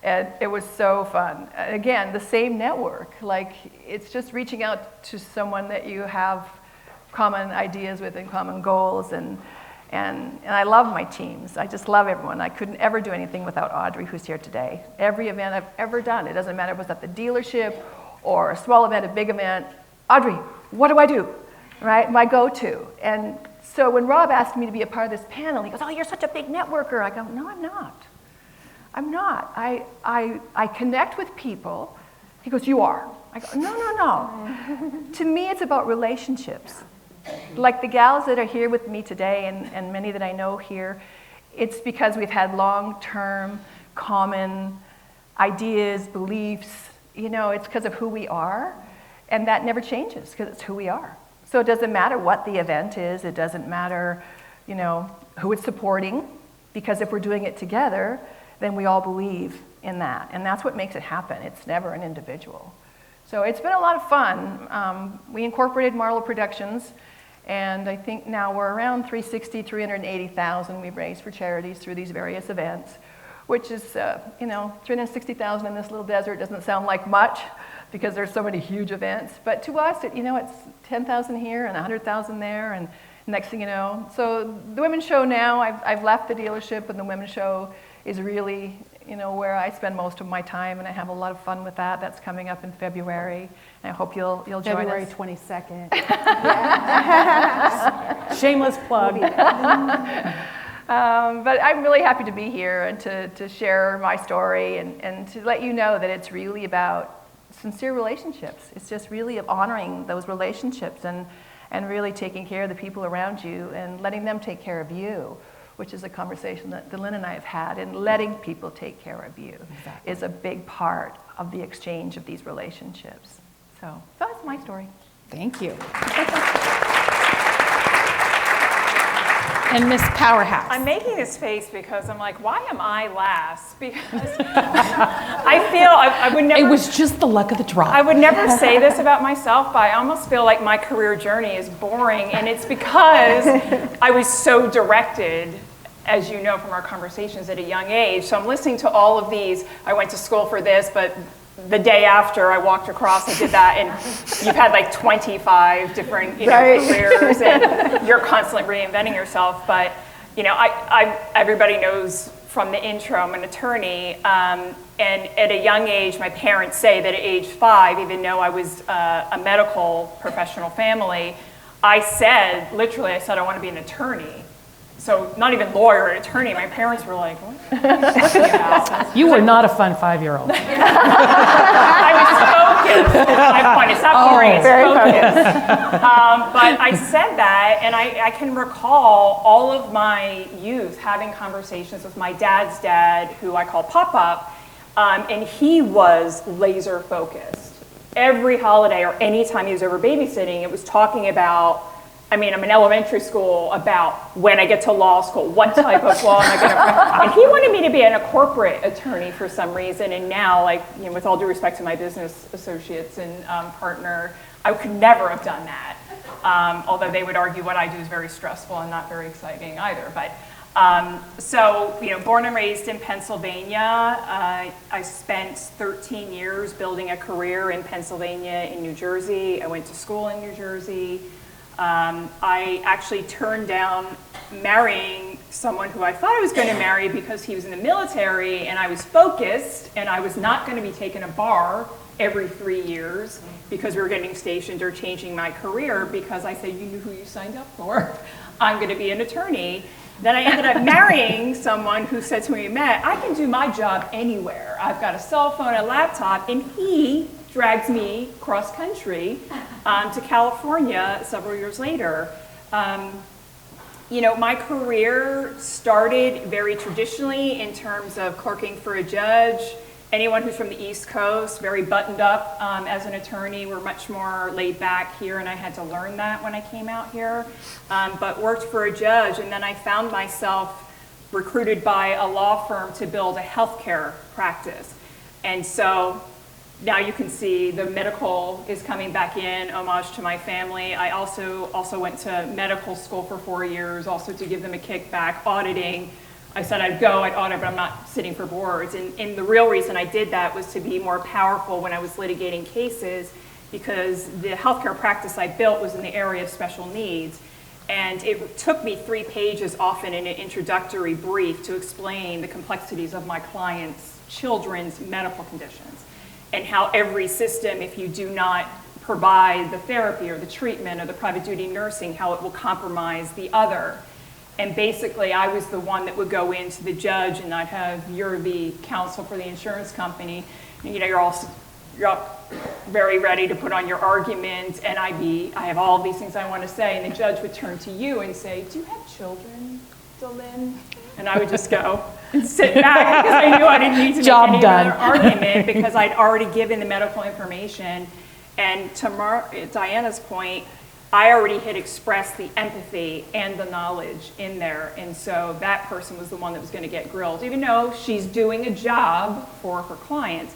And it was so fun. Again, the same network. Like, it's just reaching out to someone that you have common ideas with and common goals. And I love my teams. I just love everyone. I couldn't ever do anything without Audrey, who's here today. Every event I've ever done, it doesn't matter if it was at the dealership or a small event, a big event, Audrey, what do I do? Right? My go-to. And so when Rob asked me to be a part of this panel, he goes, oh, you're such a big networker. I go, no, I'm not. I'm not. I connect with people. He goes, you are. I go, no. To me, it's about relationships. Like the gals that are here with me today and many that I know here, it's because we've had long-term common ideas, beliefs. You know, it's because of who we are. And that never changes because it's who we are. So it doesn't matter what the event is. It doesn't matter, you know, who it's supporting. Because if we're doing it together, then we all believe in that. And that's what makes it happen. It's never an individual. So it's been a lot of fun. We incorporated Marlo Productions, and I think now we're around 380,000 we've raised for charities through these various events, which is, you know, 360,000 in this little desert doesn't sound like much because there's so many huge events. But to us, you know, it's 10,000 here and 100,000 there, and next thing you know. So the women's show now, I've left the dealership, and the women's show is really, you know, where I spend most of my time, and I have a lot of fun with that. That's coming up in February, and I hope you'll join us. February 22nd. Shameless plug. But I'm really happy to be here and to share my story and to let you know that it's really about sincere relationships. It's just really of honoring those relationships and really taking care of the people around you and letting them take care of you, which is a conversation that DeLynne and I have had, and letting people take care of you is a big part of the exchange of these relationships. So that's my story. Thank you. And Miss Powerhouse. I'm making this face because I'm like, why am I last? Because I feel I would never. It was just the luck of the draw. I would never say this about myself, but I almost feel like my career journey is boring, and it's because I was so directed as you know from our conversations, at a young age. So I'm listening to all of these. I went to school for this, but the day after I walked across, I did that, and you've had like 25 different careers, and you're constantly reinventing yourself. But everybody knows from the intro, I'm an attorney, and at a young age, my parents say that at age 5, even though I was a medical professional family, I said I want to be an attorney. So not even lawyer, an attorney. My parents were like, what? You were not a fun 5-year-old. I was focused. My point, it's not boring, it's focused. But I said that, and I can recall all of my youth having conversations with my dad's dad, who I call Pop-Up, and he was laser focused. Every holiday or any time he was over babysitting, it was talking about, I'm in elementary school, about when I get to law school, what type of law am I going to, and he wanted me to be a corporate attorney for some reason, and now, with all due respect to my business associates and partner, I could never have done that, although they would argue what I do is very stressful and not very exciting either. But born and raised in Pennsylvania, I spent 13 years building a career in Pennsylvania and New Jersey. I went to school in New Jersey. I actually turned down marrying someone who I thought I was going to marry because he was in the military, and I was focused, and I was not going to be taking a bar every 3 years because we were getting stationed or changing my career, because I said, you knew who you signed up for. I'm going to be an attorney. Then I ended up marrying someone who said to me, Matt, I can do my job anywhere. I've got a cell phone, a laptop, and he dragged me cross country to California several years later. My career started very traditionally in terms of clerking for a judge. Anyone who's from the East Coast, very buttoned up as an attorney. We're much more laid back here, and I had to learn that when I came out here. But worked for a judge, and then I found myself recruited by a law firm to build a healthcare practice. And so now you can see the medical is coming back in, homage to my family. I also went to medical school for 4 years, also to give them a kickback, auditing. I said I'd audit, but I'm not sitting for boards. And the real reason I did that was to be more powerful when I was litigating cases, because the healthcare practice I built was in the area of special needs. And it took me 3 pages often in an introductory brief to explain the complexities of my clients' children's medical conditions, and how every system, if you do not provide the therapy or the treatment or the private duty nursing, how it will compromise the other. And basically, I was the one that would go into the judge, and I'd have, you're the counsel for the insurance company, and you're all very ready to put on your argument, and I have all these things I want to say, and the judge would turn to you and say, do you have children, DeLynne? And I would just go and sit back, because I knew I didn't need to make any other argument, because I'd already given the medical information. And to Diana's point, I already had expressed the empathy and the knowledge in there. And so that person was the one that was going to get grilled, even though she's doing a job for her clients.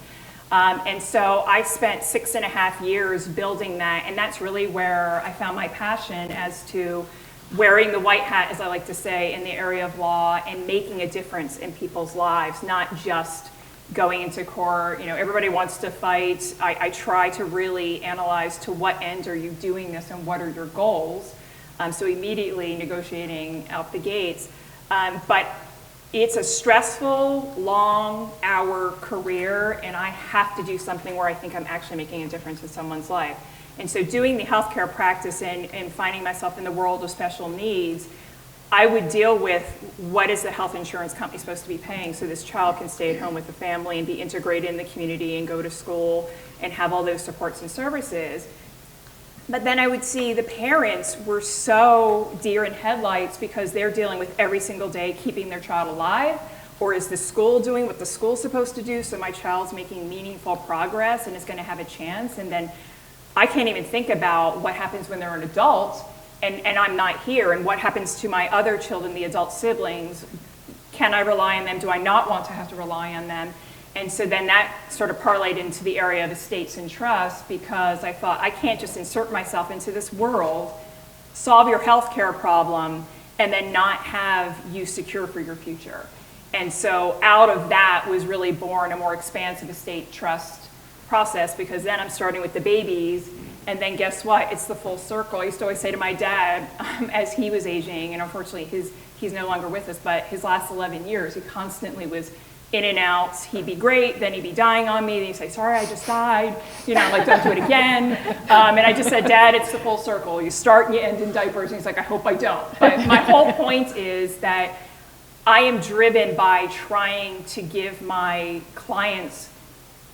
And so I spent 6.5 years building that. And that's really where I found my passion as to wearing the white hat, as I like to say, in the area of law, and making a difference in people's lives, not just going into court. Everybody wants to fight. I try to really analyze, to what end are you doing this and what are your goals? So immediately negotiating out the gates. But it's a stressful, long hour career, and I have to do something where I think I'm actually making a difference in someone's life. And so doing the healthcare practice and finding myself in the world of special needs, I would deal with, what is the health insurance company supposed to be paying so this child can stay at home with the family and be integrated in the community and go to school and have all those supports and services. But then I would see the parents were so deer in headlights because they're dealing with every single day keeping their child alive, or is the school doing what the school's supposed to do so my child's making meaningful progress and is going to have a chance? And then I can't even think about what happens when they're an adult and I'm not here, and what happens to my other children, the adult siblings. Can I rely on them? Do I not want to have to rely on them? And so then that sort of parlayed into the area of estates and trusts, because I thought, I can't just insert myself into this world, solve your healthcare problem, and then not have you secure for your future. And so out of that was really born a more expansive estate trust process, because then I'm starting with the babies, and then guess what? It's the full circle. I used to always say to my dad, as he was aging, and unfortunately he's no longer with us, but his last 11 years, he constantly was in and out. He'd be great, then he'd be dying on me, then he'd say, sorry, I just died. You know, like, don't do it again. And I just said, Dad, it's the full circle. You start and you end in diapers. And he's like, I hope I don't. But my whole point is that I am driven by trying to give my clients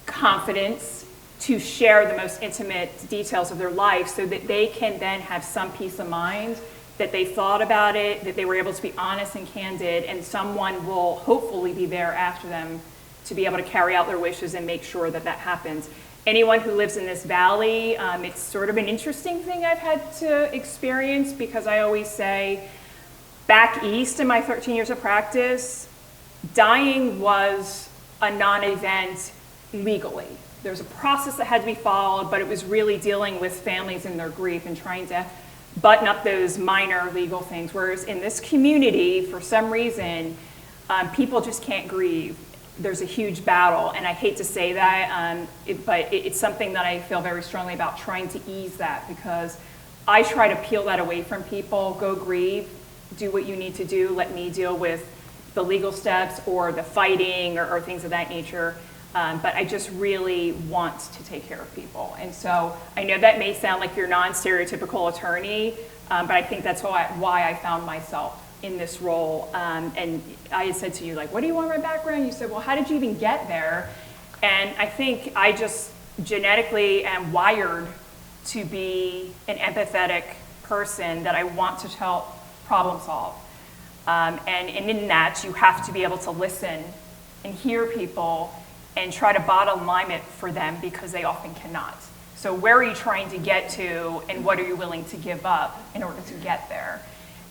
confidence to share the most intimate details of their life so that they can then have some peace of mind that they thought about it, that they were able to be honest and candid, and someone will hopefully be there after them to be able to carry out their wishes and make sure that that happens. Anyone who lives in this valley, it's sort of an interesting thing I've had to experience, because I always say, back east in my 13 years of practice, dying was a non-event legally. There's a process that had to be followed, but it was really dealing with families and their grief and trying to button up those minor legal things. Whereas in this community, for some reason, people just can't grieve. There's a huge battle, and I hate to say that, but it's something that I feel very strongly about, trying to ease that, because I try to peel that away from people. Go grieve, do what you need to do, let me deal with the legal steps or the fighting or things of that nature. But I just really want to take care of people. And so I know that may sound like your non-stereotypical attorney, but I think that's why I found myself in this role. And I had said to you, like, what do you want my background? You said, well, how did you even get there? And I think I just genetically am wired to be an empathetic person, that I want to help problem solve. And in that, you have to be able to listen and hear people and try to bottom line it for them, because they often cannot. So where are you trying to get to, and what are you willing to give up in order to get there?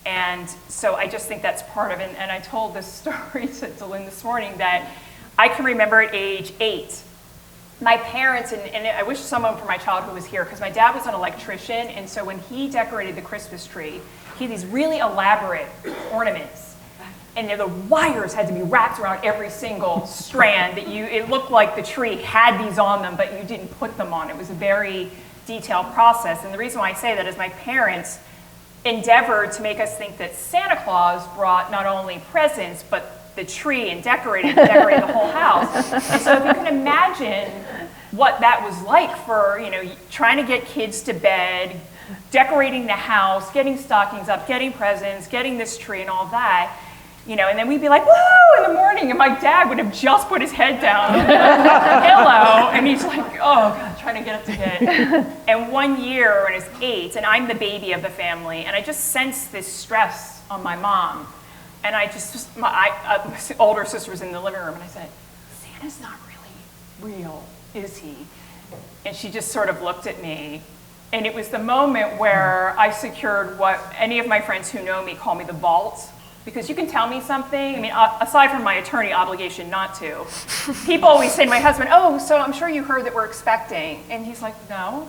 And so I just think that's part of it. And I told this story to DeLynne this morning, that I can remember at age 8, my parents, and I wish someone from my childhood was here, because my dad was an electrician, and so when he decorated the Christmas tree, he had these really elaborate ornaments. And the wires had to be wrapped around every single strand, that it looked like the tree had these on them, but you didn't put them on. It was a very detailed process. And the reason why I say that is my parents endeavored to make us think that Santa Claus brought not only presents, but the tree and decorated the whole house. And so if you can imagine what that was like for, trying to get kids to bed, decorating the house, getting stockings up, getting presents, getting this tree and all that. And then we'd be like, woo, in the morning, and my dad would have just put his head down on the pillow, and he's like, oh, God, trying to get up to bed. And one year, when I was 8, and I'm the baby of the family, and I just sensed this stress on my mom, and my older sister was in the living room, and I said, Santa's not really real, is he? And she just sort of looked at me, and it was the moment where I secured what any of my friends who know me call me the vault. Because you can tell me something, aside from my attorney obligation not to, people always say to my husband, oh, so I'm sure you heard that we're expecting. And he's like, no,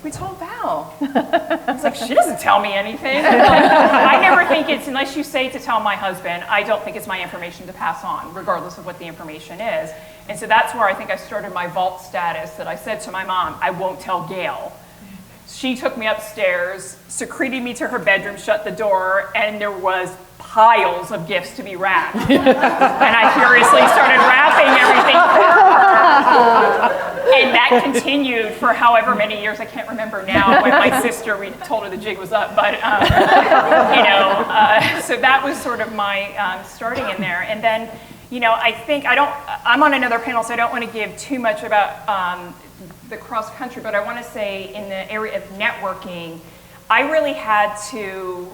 we told Val. It's like, she doesn't tell me anything. I never think it's, unless you say to tell my husband, I don't think it's my information to pass on, regardless of what the information is. And so that's where I think I started my vault status, that I said to my mom, I won't tell Gail. She took me upstairs, secreted me to her bedroom, shut the door, and there was piles of gifts to be wrapped. And I furiously started wrapping everything for her. And that continued for however many years, I can't remember now, when my sister, we told her the jig was up, but, so that was sort of my starting in there. And then, I think, I'm on another panel, so I don't want to give too much about the cross country, but I want to say in the area of networking, I really had to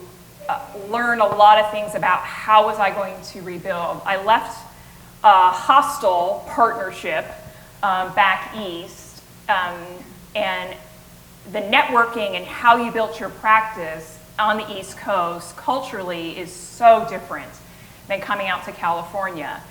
learn a lot of things about how was I going to rebuild. I left a hostile partnership back east, and the networking and how you built your practice on the East Coast culturally is so different than coming out to California.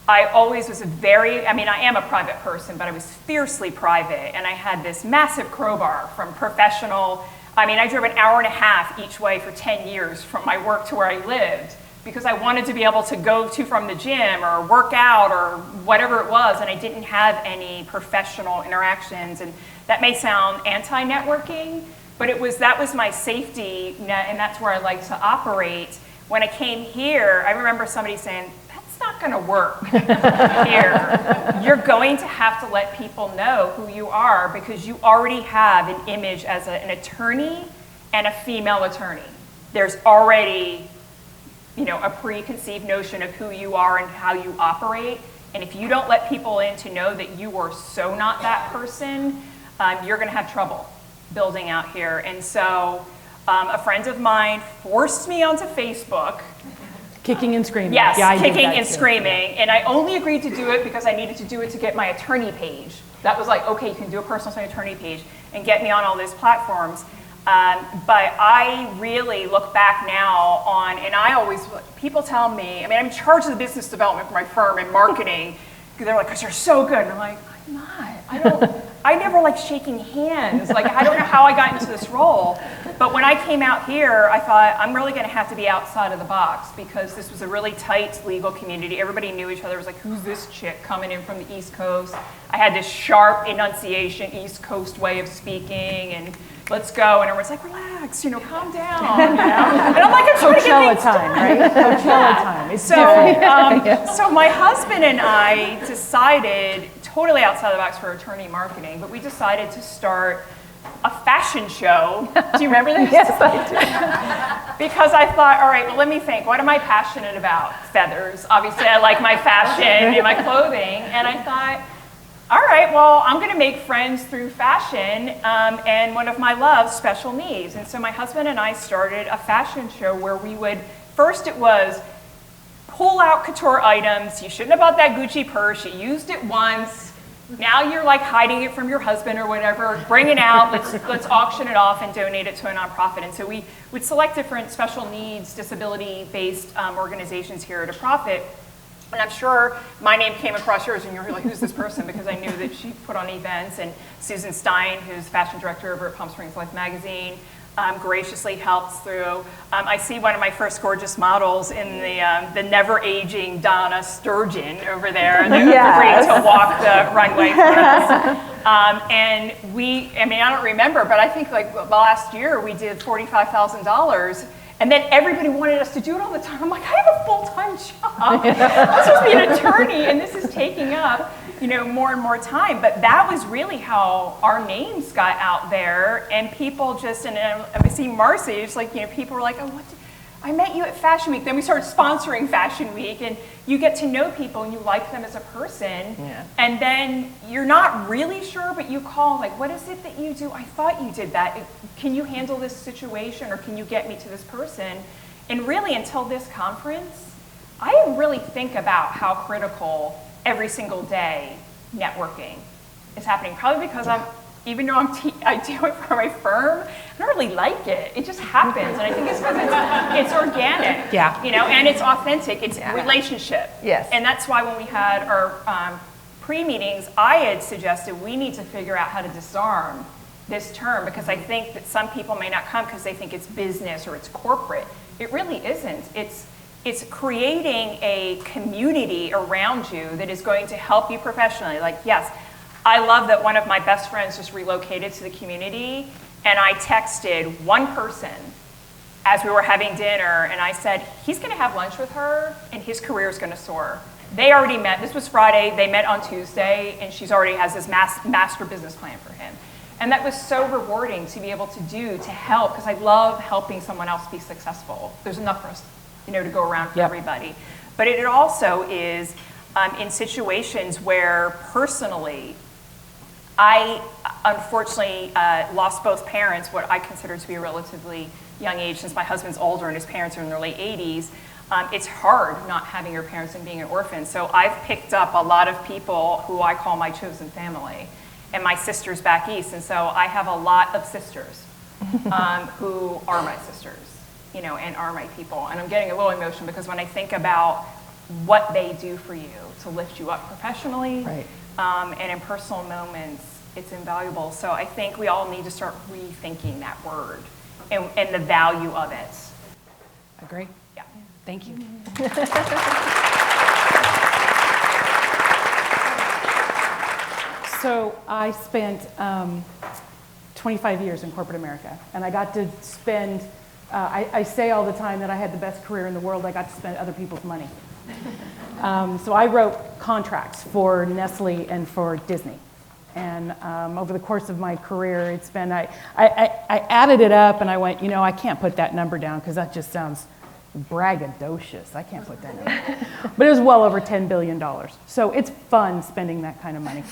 I always was I am a private person, but I was fiercely private, and I had this massive crowbar from professional I mean, I drove an hour and a half each way for 10 years from my work to where I lived because I wanted to be able to go to from the gym or work out or whatever it was, and I didn't have any professional interactions. And that may sound anti-networking, but that was my safety net, and that's where I like to operate. When I came here, I remember somebody saying, that's not gonna work here. You're going to have to let people know who you are because you already have an image as an attorney and a female attorney. There's already a preconceived notion of who you are and how you operate. And if you don't let people in to know that you are so not that person, you're gonna have trouble building out here. And so a friend of mine forced me onto Facebook. Kicking and screaming. Yes, yeah, kicking and screaming. And I only agreed to do it because I needed to do it to get my attorney page. That was like, okay, you can do a personal attorney page and get me on all these platforms. But I really look back now on, and people tell me, I mean, I'm in charge of the business development for my firm and marketing. They're like, because you're so good. And I'm like, I'm not. I never like shaking hands. Like, I don't know how I got into this role. But when I came out here, I thought, I'm really going to have to be outside of the box because this was a really tight legal community. Everybody knew each other. It was like, who's this chick coming in from the East Coast? I had this sharp enunciation, East Coast way of speaking, and let's go. And everyone's like, relax, calm down. And I'm like, I'm trying to get things time, right? Coachella time. It's so my husband and I decided, totally outside the box for attorney marketing, but we decided to start a fashion show. Do you remember this? Yes, I do. Because I thought, all right, well, let me think. What am I passionate about? Feathers. Obviously, I like my fashion and my clothing. And I thought, all right, well, I'm going to make friends through fashion, and one of my loves, special needs. And so my husband and I started a fashion show where we would, first it was pull out couture items. You shouldn't have bought that Gucci purse. You used it once. Now you're like hiding it from your husband or whatever. Bring it out. Let's auction it off and donate it to a nonprofit. And so we would select different special needs, disability-based organizations here to profit. And I'm sure my name came across yours and you were like, who's this person? Because I knew that she put on events. And Susan Schein, who's fashion director over at Palm Springs Life magazine, graciously helps through. I see one of my first gorgeous models in the never-aging Donna Sturgeon over there, agreeing to walk the runway for us. And I don't remember, but I think like last year we did $45,000. And then everybody wanted us to do it all the time. I'm like, I have a full-time job. I'm supposed to be an attorney, and this is taking up, more and more time. But that was really how our names got out there, and people just, and I see Marcy, it's like, people were like, oh, I met you at Fashion Week. Then we started sponsoring Fashion Week, and you get to know people, and you like them as a person. Yeah. And then you're not really sure, but you call, like, what is it that you do? I thought you did that. Can you handle this situation, or can you get me to this person? And really, until this conference, I didn't really think about how critical every single day networking is happening. Probably because even though I do it for my firm, I don't really like it. It just happens, and I think it's because it's organic, and it's authentic. It's relationship. Yes. And that's why when we had our pre-meetings, I had suggested we need to figure out how to disarm this term, because I think that some people may not come because they think it's business or it's corporate. It really isn't. It's creating a community around you that is going to help you professionally. Like, yes, I love that one of my best friends just relocated to the community, and I texted one person as we were having dinner, and I said, he's gonna have lunch with her, and his career is gonna soar. They already met, this was Friday, they met on Tuesday, and she's already has this master business plan for him. And that was so rewarding to be able to do, to help, because I love helping someone else be successful. There's enough for us, to go around for everybody. But it also is in situations where personally, I unfortunately lost both parents, what I consider to be a relatively young age, since my husband's older and his parents are in their late 80s. It's hard not having your parents and being an orphan. So I've picked up a lot of people who I call my chosen family, and my sister's back east. And so I have a lot of sisters who are my sisters, and are my people. And I'm getting a little emotional because when I think about what they do for you to lift you up professionally, and in personal moments, it's invaluable. So I think we all need to start rethinking that word and the value of it. Agree. Yeah. Thank you. So I spent 25 years in corporate America, and I got to spend, I say all the time that I had the best career in the world. I got to spend other people's money. So I wrote contracts for Nestle and for Disney. And over the course of my career, it's been, I added it up and I went, you know, I can't put that number down because that just sounds braggadocious. I can't put that number. But it was well over $10 billion. So it's fun spending that kind of money.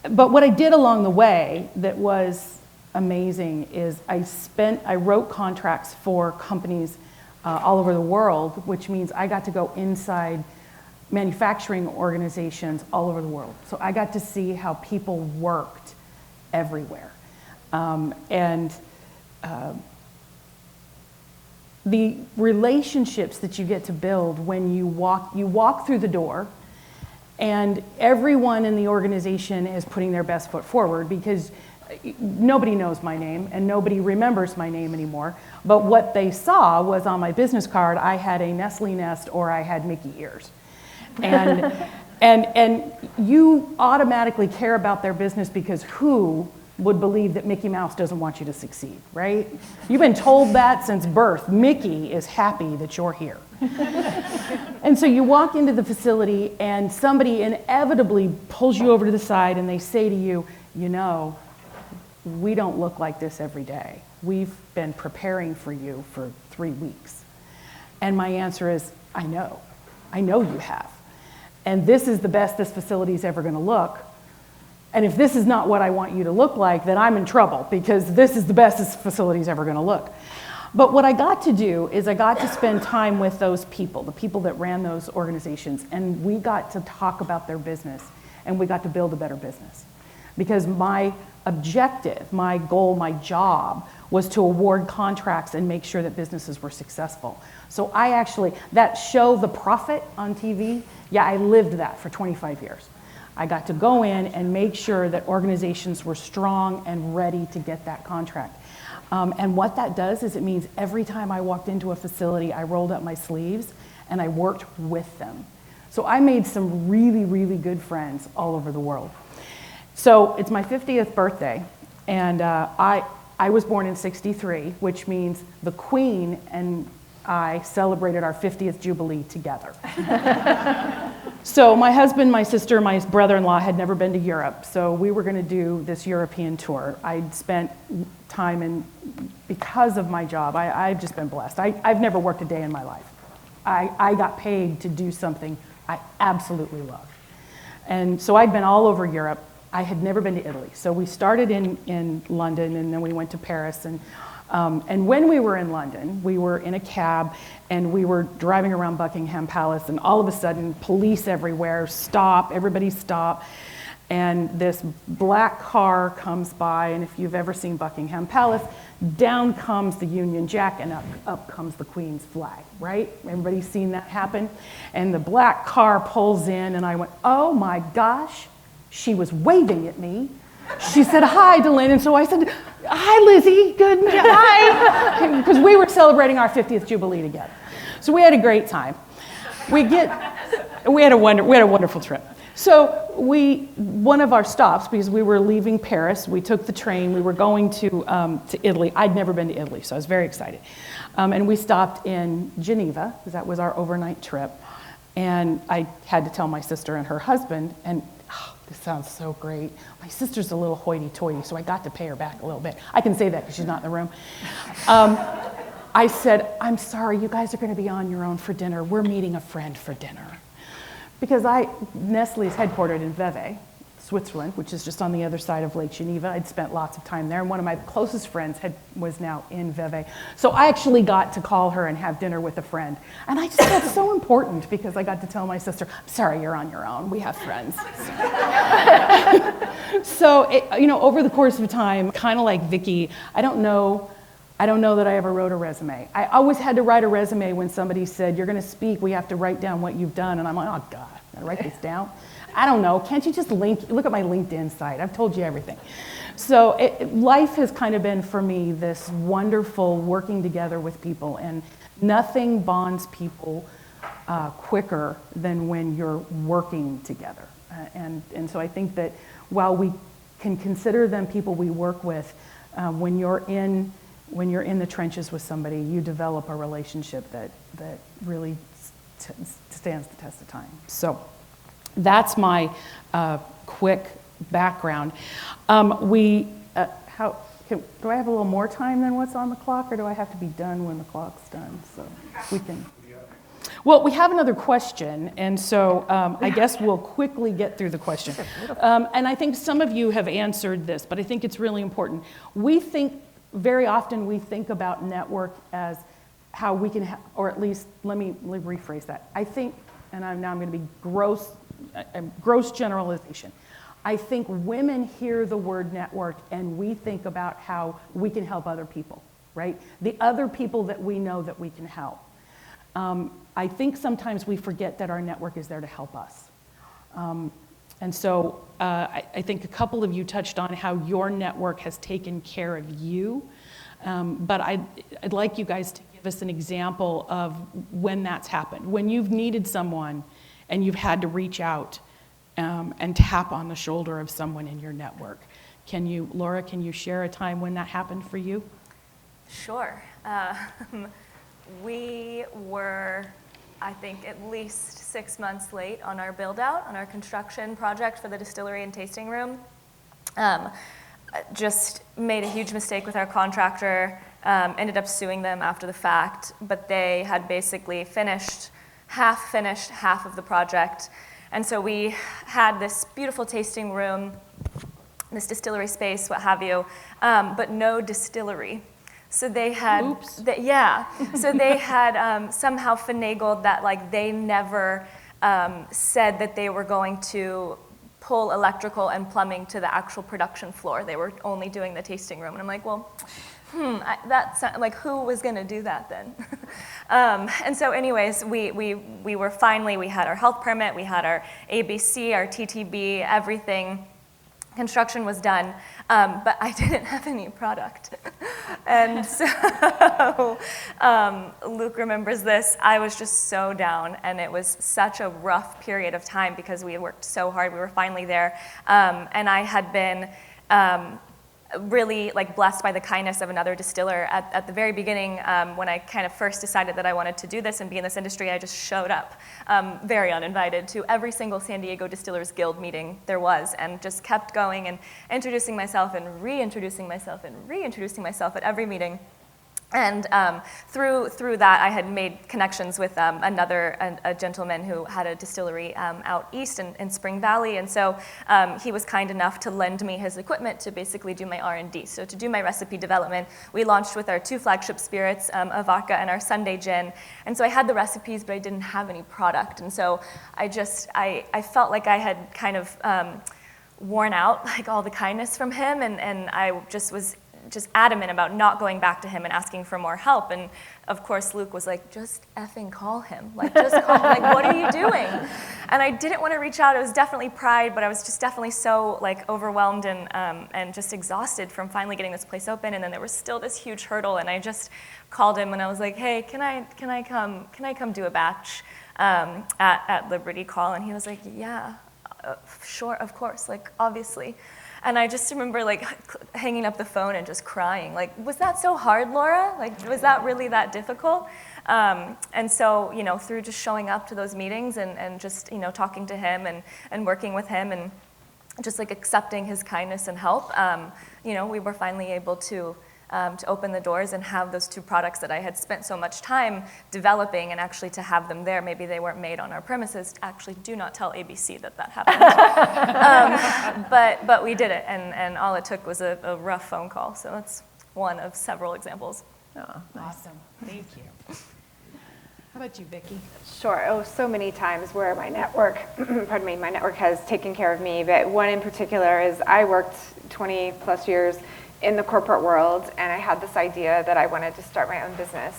But what I did along the way that was amazing is I wrote contracts for companies all over the world, which means I got to go inside manufacturing organizations all over the world. So I got to see how people worked everywhere. The relationships that you get to build when you walk through the door, and everyone in the organization is putting their best foot forward, because nobody knows my name and nobody remembers my name anymore. But what they saw was on my business card, I had a Nestle nest or I had Mickey ears. And you automatically care about their business, because who would believe that Mickey Mouse doesn't want you to succeed, right? You've been told that since birth. Mickey is happy that you're here. And so you walk into the facility and somebody inevitably pulls you over to the side and they say to you, you know, we don't look like this every day. We've been preparing for you for 3 weeks. And my answer is, I know you have. And this is the best this facility is ever gonna look. And if this is not what I want you to look like, then I'm in trouble, because this is the best this facility is ever gonna look. But what I got to do is I got to spend time with those people, the people that ran those organizations, and we got to talk about their business, and we got to build a better business. Because my objective, my goal, my job was to award contracts and make sure that businesses were successful. So I actually, that show, The Profit on TV, yeah, I lived that for 25 years. I got to go in and make sure that organizations were strong and ready to get that contract. And what that does is it means every time I walked into a facility, I rolled up my sleeves and I worked with them. So I made some really, really good friends all over the world. So it's my 50th birthday, and I was born in '63, which means the Queen and I celebrated our 50th Jubilee together. So my husband, my sister, my brother-in-law had never been to Europe, so we were gonna do this European tour. I'd spent time in, because of my job, I've just been blessed. I've never worked a day in my life. I got paid to do something I absolutely love. And so I'd been all over Europe. I had never been to Italy. So we started in London, and then we went to Paris. And when we were in London, we were in a cab and we were driving around Buckingham Palace, and all of a sudden, police everywhere, stop, everybody stop. And this black car comes by, and if you've ever seen Buckingham Palace, down comes the Union Jack and up comes the Queen's flag, right? Everybody's seen that happen? And the black car pulls in, and I went, oh my gosh, she was waving at me. She said, hi, DeLynne. And so I said, hi, Lizzie, good, hi. Because we were celebrating our 50th Jubilee together. So we had a great time. We had a wonderful trip. So one of our stops, because we were leaving Paris, we took the train, we were going to Italy. I'd never been to Italy, so I was very excited. And we stopped in Geneva, because that was our overnight trip. And I had to tell my sister and her husband, and this sounds so great. My sister's a little hoity-toity, so I got to pay her back a little bit. I can say that because she's not in the room. I said, I'm sorry, you guys are going to be on your own for dinner. We're meeting a friend for dinner. Because Nestle's headquartered in Vevey, Switzerland, which is just on the other side of Lake Geneva. I'd spent lots of time there, and one of my closest friends was now in Vevey. So I actually got to call her and have dinner with a friend. And I just felt so important, because I got to tell my sister, I'm sorry, you're on your own, we have friends. So, over the course of time, kind of like Vicki, I don't know that I ever wrote a resume. I always had to write a resume when somebody said, you're gonna speak, we have to write down what you've done. And I'm like, oh God, I gotta write this down? I don't know, can't you just look at my LinkedIn site? I've told you everything. So life has kind of been for me this wonderful working together with people, and nothing bonds people quicker than when you're working together. And so I think that while we can consider them people we work with, when you're in the trenches with somebody, you develop a relationship that really stands the test of time. So that's my quick background. Do I have a little more time than what's on the clock, or do I have to be done when the clock's done? So we can. Well, we have another question, and so I guess we'll quickly get through the question. And I think some of you have answered this, but I think it's really important. Very often we think about network as how we can, or at least, let me rephrase that. I think, and I'm going to be gross generalization. I think women hear the word network and we think about how we can help other people, right? The other people that we know that we can help. I think sometimes we forget that our network is there to help us. And so I think a couple of you touched on how your network has taken care of you. But I'd like you guys to give us an example of when that's happened. When you've needed someone and you've had to reach out and tap on the shoulder of someone in your network. Laura, can you share a time when that happened for you? Sure. We were, I think, at least 6 months late on our build-out, on our construction project for the distillery and tasting room. Just made a huge mistake with our contractor, ended up suing them after the fact, but they had basically finished half of the project. And so we had this beautiful tasting room, this distillery space, what have you, but no distillery. So they had, so they had somehow finagled that, like, they never said that they were going to pull electrical and plumbing to the actual production floor. They were only doing the tasting room. And I'm like, well, that's like, who was going to do that then? And so anyways, we were finally, we had our health permit, we had our ABC, our TTB, everything. Construction was done, but I didn't have any product. And so Luke remembers this. I was just so down, and it was such a rough period of time because we had worked so hard. We were finally there, and I had been really blessed by the kindness of another distiller. At the very beginning, when I kind of first decided that I wanted to do this and be in this industry, I just showed up very uninvited to every single San Diego Distillers Guild meeting there was, and just kept going and introducing myself and reintroducing myself and reintroducing myself at every meeting. And through that, I had made connections with a gentleman who had a distillery out east in Spring Valley, and so he was kind enough to lend me his equipment to basically do my R&D. So to do my recipe development, we launched with our 2 flagship spirits, Vodka and our Sunday Gin. And so I had the recipes, but I didn't have any product. And so I felt like I had kind of worn out like all the kindness from him, and I just was adamant about not going back to him and asking for more help. And of course, Luke was like, just effing call him. Just call him. What are you doing? And I didn't want to reach out. It was definitely pride, but I was just definitely so overwhelmed and just exhausted from finally getting this place open. And then there was still this huge hurdle, and I just called him and I was like, hey, can I come do a batch at Liberty Call? And he was like, yeah, sure, of course, obviously. And I just remember hanging up the phone and just crying. Was that so hard, Laura? Was that really that difficult? And so, through just showing up to those meetings and just, talking to him and working with him and just accepting his kindness and help, we were finally able to open the doors and have those 2 products that I had spent so much time developing, and actually to have them there. Maybe they weren't made on our premises. Actually, do not tell ABC that happened. But we did it, and all it took was a rough phone call. So that's one of several examples. Oh, nice. Awesome. Thank you. How about you, Vicki? Sure. Oh, so many times where my network, my network has taken care of me. But one in particular is I worked 20 plus years in the corporate world, and I had this idea that I wanted to start my own business,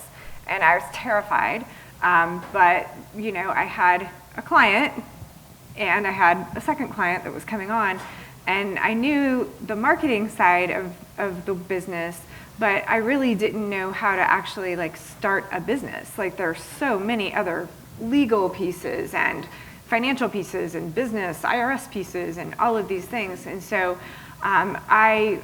and I was terrified, but I had a client And I had a second client that was coming on, and I knew the marketing side of the business, but I really didn't know how to actually like start a business. Like there are so many other legal pieces and financial pieces and business, IRS pieces and all of these things. And so I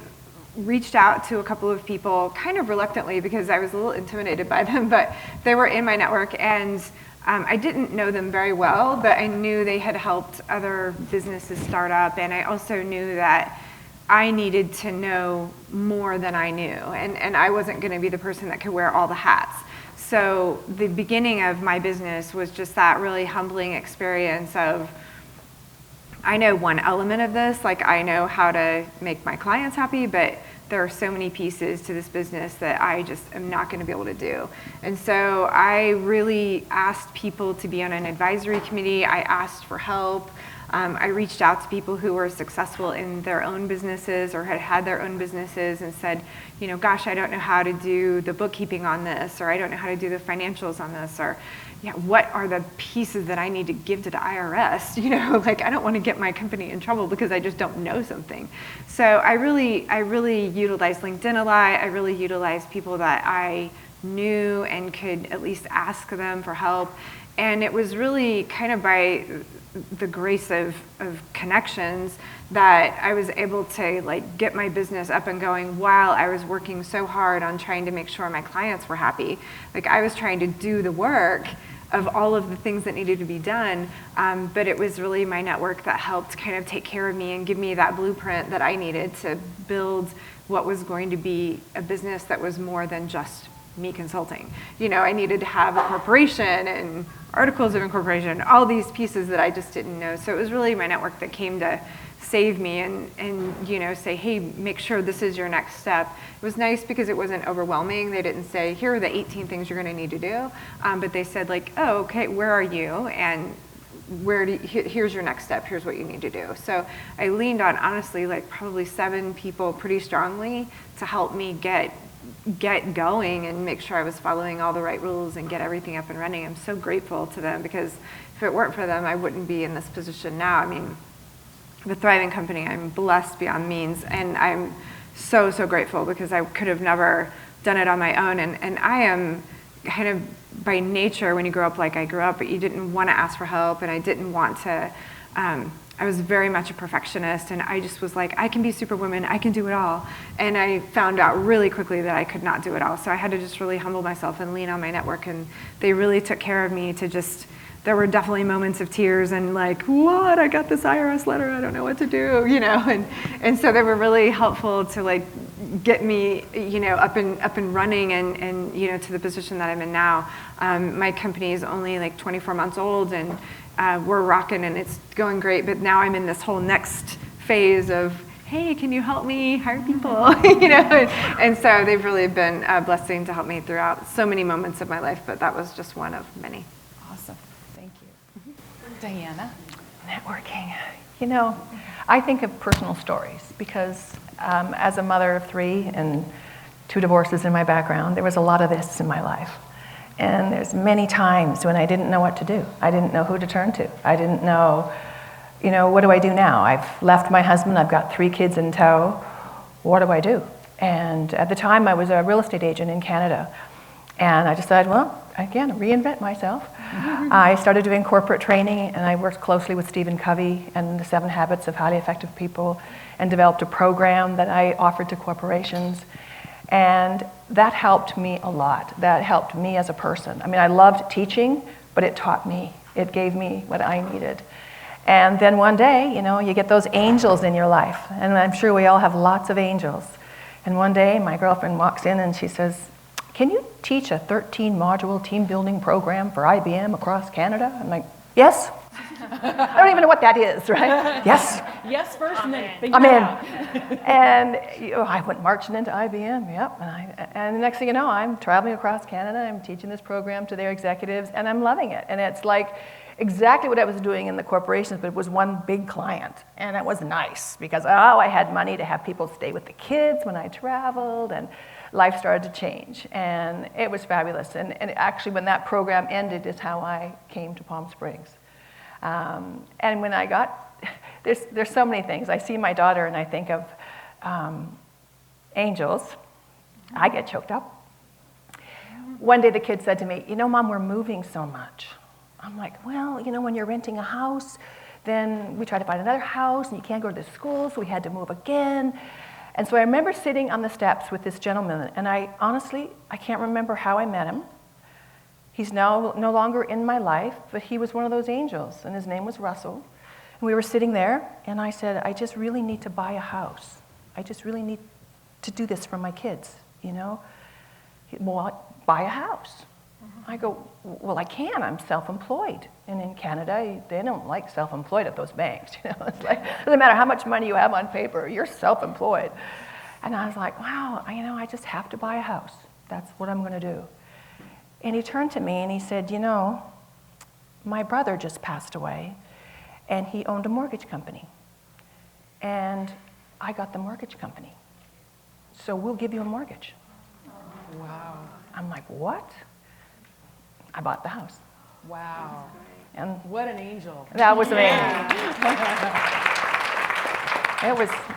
reached out to a couple of people kind of reluctantly because I was a little intimidated by them, but they were in my network, and I didn't know them very well, but I knew they had helped other businesses start up, and I also knew that I needed to know more than I knew, and I wasn't going to be the person that could wear all the hats. So the beginning of my business was just that really humbling experience of, I know one element of this, like I know how to make my clients happy, but there are so many pieces to this business that I just am not going to be able to do. And so I really asked people to be on an advisory committee. I asked for help. I reached out to people who were successful in their own businesses or had had their own businesses and said, you know, gosh, I don't know how to do the bookkeeping on this, or I don't know how to do the financials on this, or yeah, what are the pieces that I need to give to the IRS? You know, like I don't want to get my company in trouble because I just don't know something. So I really utilized LinkedIn a lot. I really utilized people that I knew and could at least ask them for help. And it was really kind of by the grace of connections that I was able to like get my business up and going while I was working so hard on trying to make sure my clients were happy. Like I was trying to do the work of all of the things that needed to be done, but it was really my network that helped kind of take care of me and give me that blueprint that I needed to build what was going to be a business that was more than just me consulting. You know, I needed to have a corporation and articles of incorporation, all these pieces that I just didn't know. So it was really my network that came to save me and you know, say, hey, make sure this is your next step. It was nice because it wasn't overwhelming. They didn't say, here are the 18 things you're going to need to do, but they said like, oh, okay, where are you? And here's your next step, here's what you need to do. So I leaned on, honestly, like probably 7 people pretty strongly to help me get going and make sure I was following all the right rules and get everything up and running. I'm so grateful to them because if it weren't for them, I wouldn't be in this position now. I mean, the Thriving Company, I'm blessed beyond means, and I'm so, so grateful because I could have never done it on my own. And I am kind of by nature, when you grow up like I grew up, but you didn't want to ask for help, and I didn't want to, I was very much a perfectionist, and I just was like, I can be Superwoman, I can do it all. And I found out really quickly that I could not do it all. So I had to just really humble myself and lean on my network, and they really took care of me to just, there were definitely moments of tears and like, what, I got this IRS letter, I don't know what to do, you know? And so they were really helpful to like get me, you know, up and running and you know, to the position that I'm in now. My company is only like 24 months old, and we're rocking and it's going great, but now I'm in this whole next phase of, hey, can you help me hire people? You know, and so they've really been a blessing to help me throughout so many moments of my life, but that was just one of many. Awesome. Thank you. Diana? Networking. You know, I think of personal stories because as a mother of 3 and 2 divorces in my background, there was a lot of this in my life. And there's many times when I didn't know what to do. I didn't know who to turn to. I didn't know, you know, what do I do now? I've left my husband, I've got 3 kids in tow. What do I do? And at the time I was a real estate agent in Canada. And I decided, well, again, reinvent myself. I started doing corporate training, and I worked closely with Stephen Covey and the 7 Habits of Highly Effective People, and developed a program that I offered to corporations. And that helped me a lot. That helped me as a person. I mean, I loved teaching, but it taught me. It gave me what I needed. And then one day, you know, you get those angels in your life. And I'm sure we all have lots of angels. And one day, my girlfriend walks in and she says, can you teach a 13-module team building program for IBM across Canada? I'm like, yes. I don't even know what that is, right? Yes. Yes first, and then figure I'm it in. out. And you know, I went marching into IBM, yep. And the next thing you know, I'm traveling across Canada. I'm teaching this program to their executives, and I'm loving it. And it's like exactly what I was doing in the corporations, but it was one big client. And it was nice because, oh, I had money to have people stay with the kids when I traveled, and life started to change. And it was fabulous. And actually, when that program ended is how I came to Palm Springs. And when I got, there's so many things. I see my daughter and I think of angels. I get choked up. One day the kid said to me, Mom, we're moving so much. I'm like, well, when you're renting a house, then we try to find another house, and you can't go to the school, so we had to move again. And so I remember sitting on the steps with this gentleman, and I can't remember how I met him. He's now no longer in my life, but he was one of those angels, and his name was Russell. And we were sitting there, and I said, I just really need to buy a house. I just really need to do this for my kids, Well, buy a house. I go, well, I can. I'm self-employed. And in Canada, they don't like self-employed at those banks. It's like, doesn't matter how much money you have on paper, you're self-employed. And I was like, wow, I just have to buy a house. That's what I'm going to do. And he turned to me and he said, my brother just passed away, and he owned a mortgage company. And I got the mortgage company. So we'll give you a mortgage. Wow. I'm like, what? I bought the house. Wow. And what an angel. that was amazing.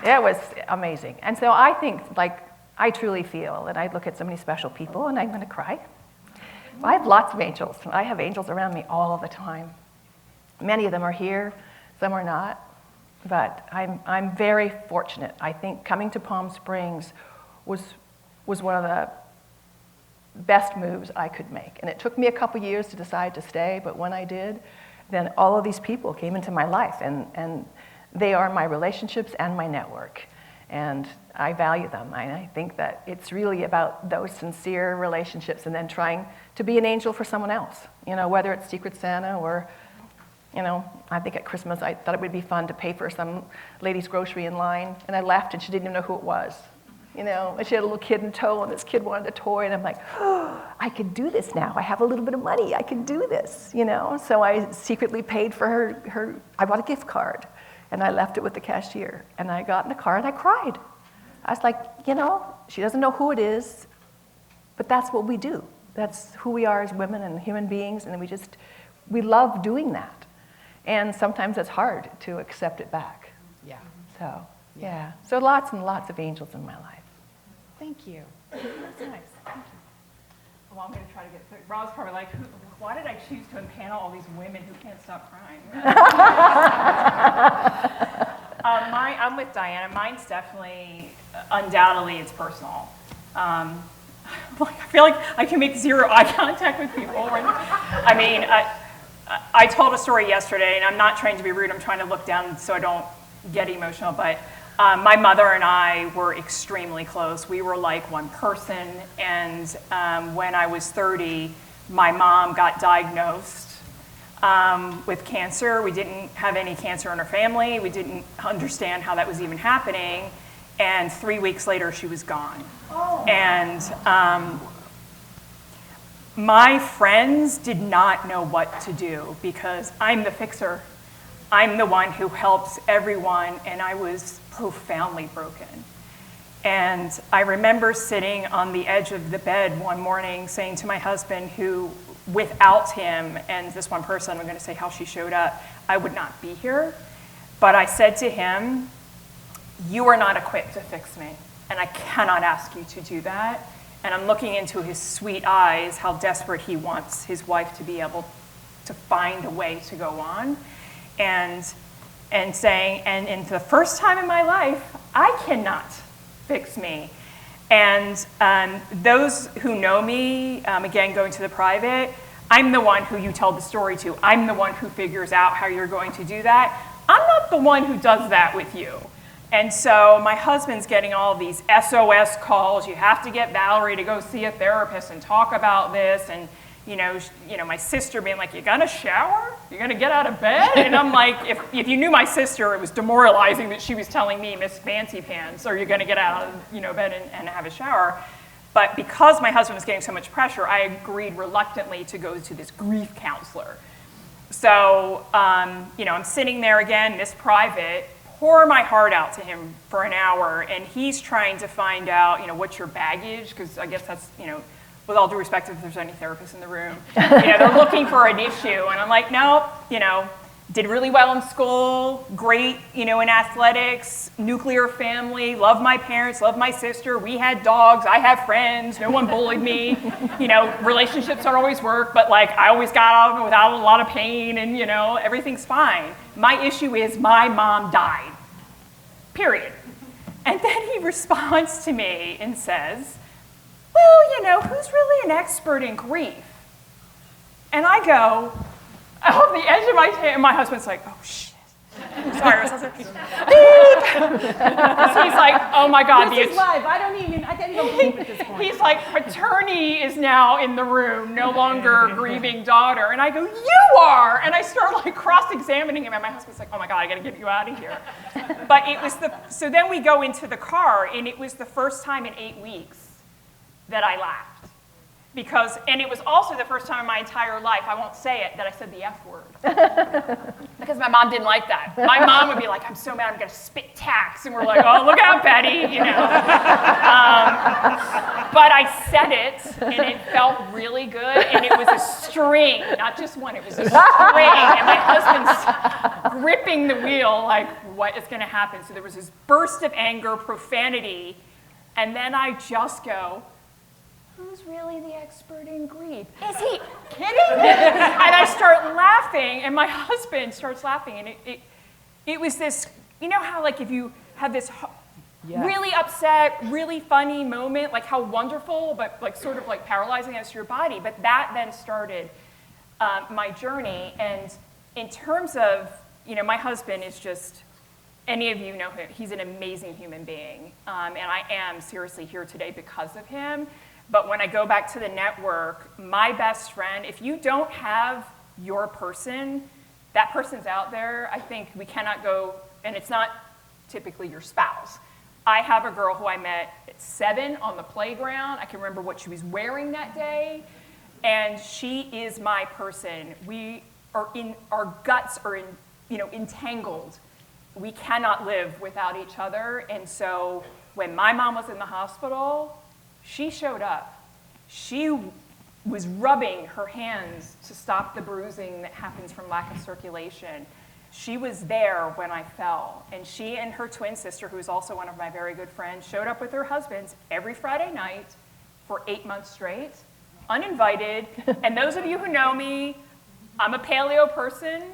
It was amazing. And so I think, I truly feel, and I look at so many special people, and I'm going to cry. I have lots of angels. I have angels around me all the time. Many of them are here, some are not. But I'm very fortunate. I think coming to Palm Springs was one of the best moves I could make. And it took me a couple years to decide to stay, but when I did, then all of these people came into my life, and they are my relationships and my network. And I value them. I think that it's really about those sincere relationships and then trying to be an angel for someone else, whether it's Secret Santa or, I think at Christmas I thought it would be fun to pay for some lady's grocery in line, and I left and she didn't even know who it was. And she had a little kid in tow, and this kid wanted a toy, and I'm like, oh, I could do this now. I have a little bit of money. I can do this, So I secretly paid for her. I bought a gift card, and I left it with the cashier. And I got in the car, and I cried. I was like, she doesn't know who it is, but that's what we do. That's who we are as women and human beings, and we love doing that. And sometimes it's hard to accept it back. Yeah. So, yeah. So lots and lots of angels in my life. Thank you. That's nice. Thank you. Well, I'm going to try to get through. Rob's probably like, why did I choose to impanel all these women who can't stop crying? I'm with Diana. Mine's definitely, undoubtedly, it's personal. I feel like I can make zero eye contact with people. I told a story yesterday, and I'm not trying to be rude. I'm trying to look down so I don't get emotional, but my mother and I were extremely close. We were like one person, and when I was 30, my mom got diagnosed with cancer. We didn't have any cancer in our family. We didn't understand how that was even happening, and 3 weeks later, she was gone. Oh. And my friends did not know what to do because I'm the fixer. I'm the one who helps everyone, and I was profoundly broken. And I remember sitting on the edge of the bed one morning saying to my husband, who, without him, and this one person, I'm going to say how she showed up, I would not be here. But I said to him, you are not equipped to fix me, and I cannot ask you to do that. And I'm looking into his sweet eyes, how desperate he wants his wife to be able to find a way to go on. And saying, and for the first time in my life, I cannot fix me. And those who know me, again, going to the private, I'm the one who you tell the story to. I'm the one who figures out how you're going to do that. I'm not the one who does that with you. And so my husband's getting all these SOS calls. You have to get Valerie to go see a therapist and talk about this. And my sister being like, you gonna shower? You gonna get out of bed? And I'm like, if you knew my sister, it was demoralizing that she was telling me, Miss Fancy Pants, are you gonna get out of bed and have a shower? But because my husband was getting so much pressure, I agreed reluctantly to go to this grief counselor. So, I'm sitting there again, this private, pour my heart out to him for an hour, and he's trying to find out, what's your baggage? Because I guess that's, with all due respect, if there's any therapists in the room, they're looking for an issue. And I'm like, no, did really well in school, great, in athletics, nuclear family, love my parents, love my sister. We had dogs, I have friends, no one bullied me. Relationships don't always work, but like I always got out of them without a lot of pain and, everything's fine. My issue is my mom died, period. And then he responds to me and says, well, who's really an expert in grief? And I go, off the edge of my tail, and my husband's like, oh, shit. Sorry, I was like, beep. So he's like, oh my God. This is live. I can't even believe at this point. He's like, attorney is now in the room, no longer grieving daughter. And I go, you are! And I start like cross-examining him, and my husband's like, oh my God, I gotta get you out of here. But so then we go into the car, and it was the first time in 8 weeks that I laughed. And it was also the first time in my entire life, I won't say it, that I said the F word. Because my mom didn't like that. My mom would be like, I'm so mad, I'm gonna spit tax. And we're like, oh, look out, Betty, But I said it, and it felt really good, and it was a string, not just one, it was a string. And my husband's gripping the wheel, like, what is gonna happen? So there was this burst of anger, profanity, and then I just go, who's really the expert in grief? Is he kidding? And I start laughing, and my husband starts laughing, and it was this, how like if you have this really upset, really funny moment, like how wonderful, but like sort of like paralyzing as to your body, but that then started my journey. And in terms of, my husband is just, any of you know him, he's an amazing human being, and I am seriously here today because of him. But when I go back to the network, my best friend, if you don't have your person, that person's out there, I think we cannot go, and it's not typically your spouse. I have a girl who I met at 7 on the playground. I can remember what she was wearing that day, and she is my person. Our guts are entangled. We cannot live without each other, and so when my mom was in the hospital, she showed up. She was rubbing her hands to stop the bruising that happens from lack of circulation. She was there when I fell. And she and her twin sister, who is also one of my very good friends, showed up with her husbands every Friday night for 8 months straight, uninvited. And those of you who know me, I'm a paleo person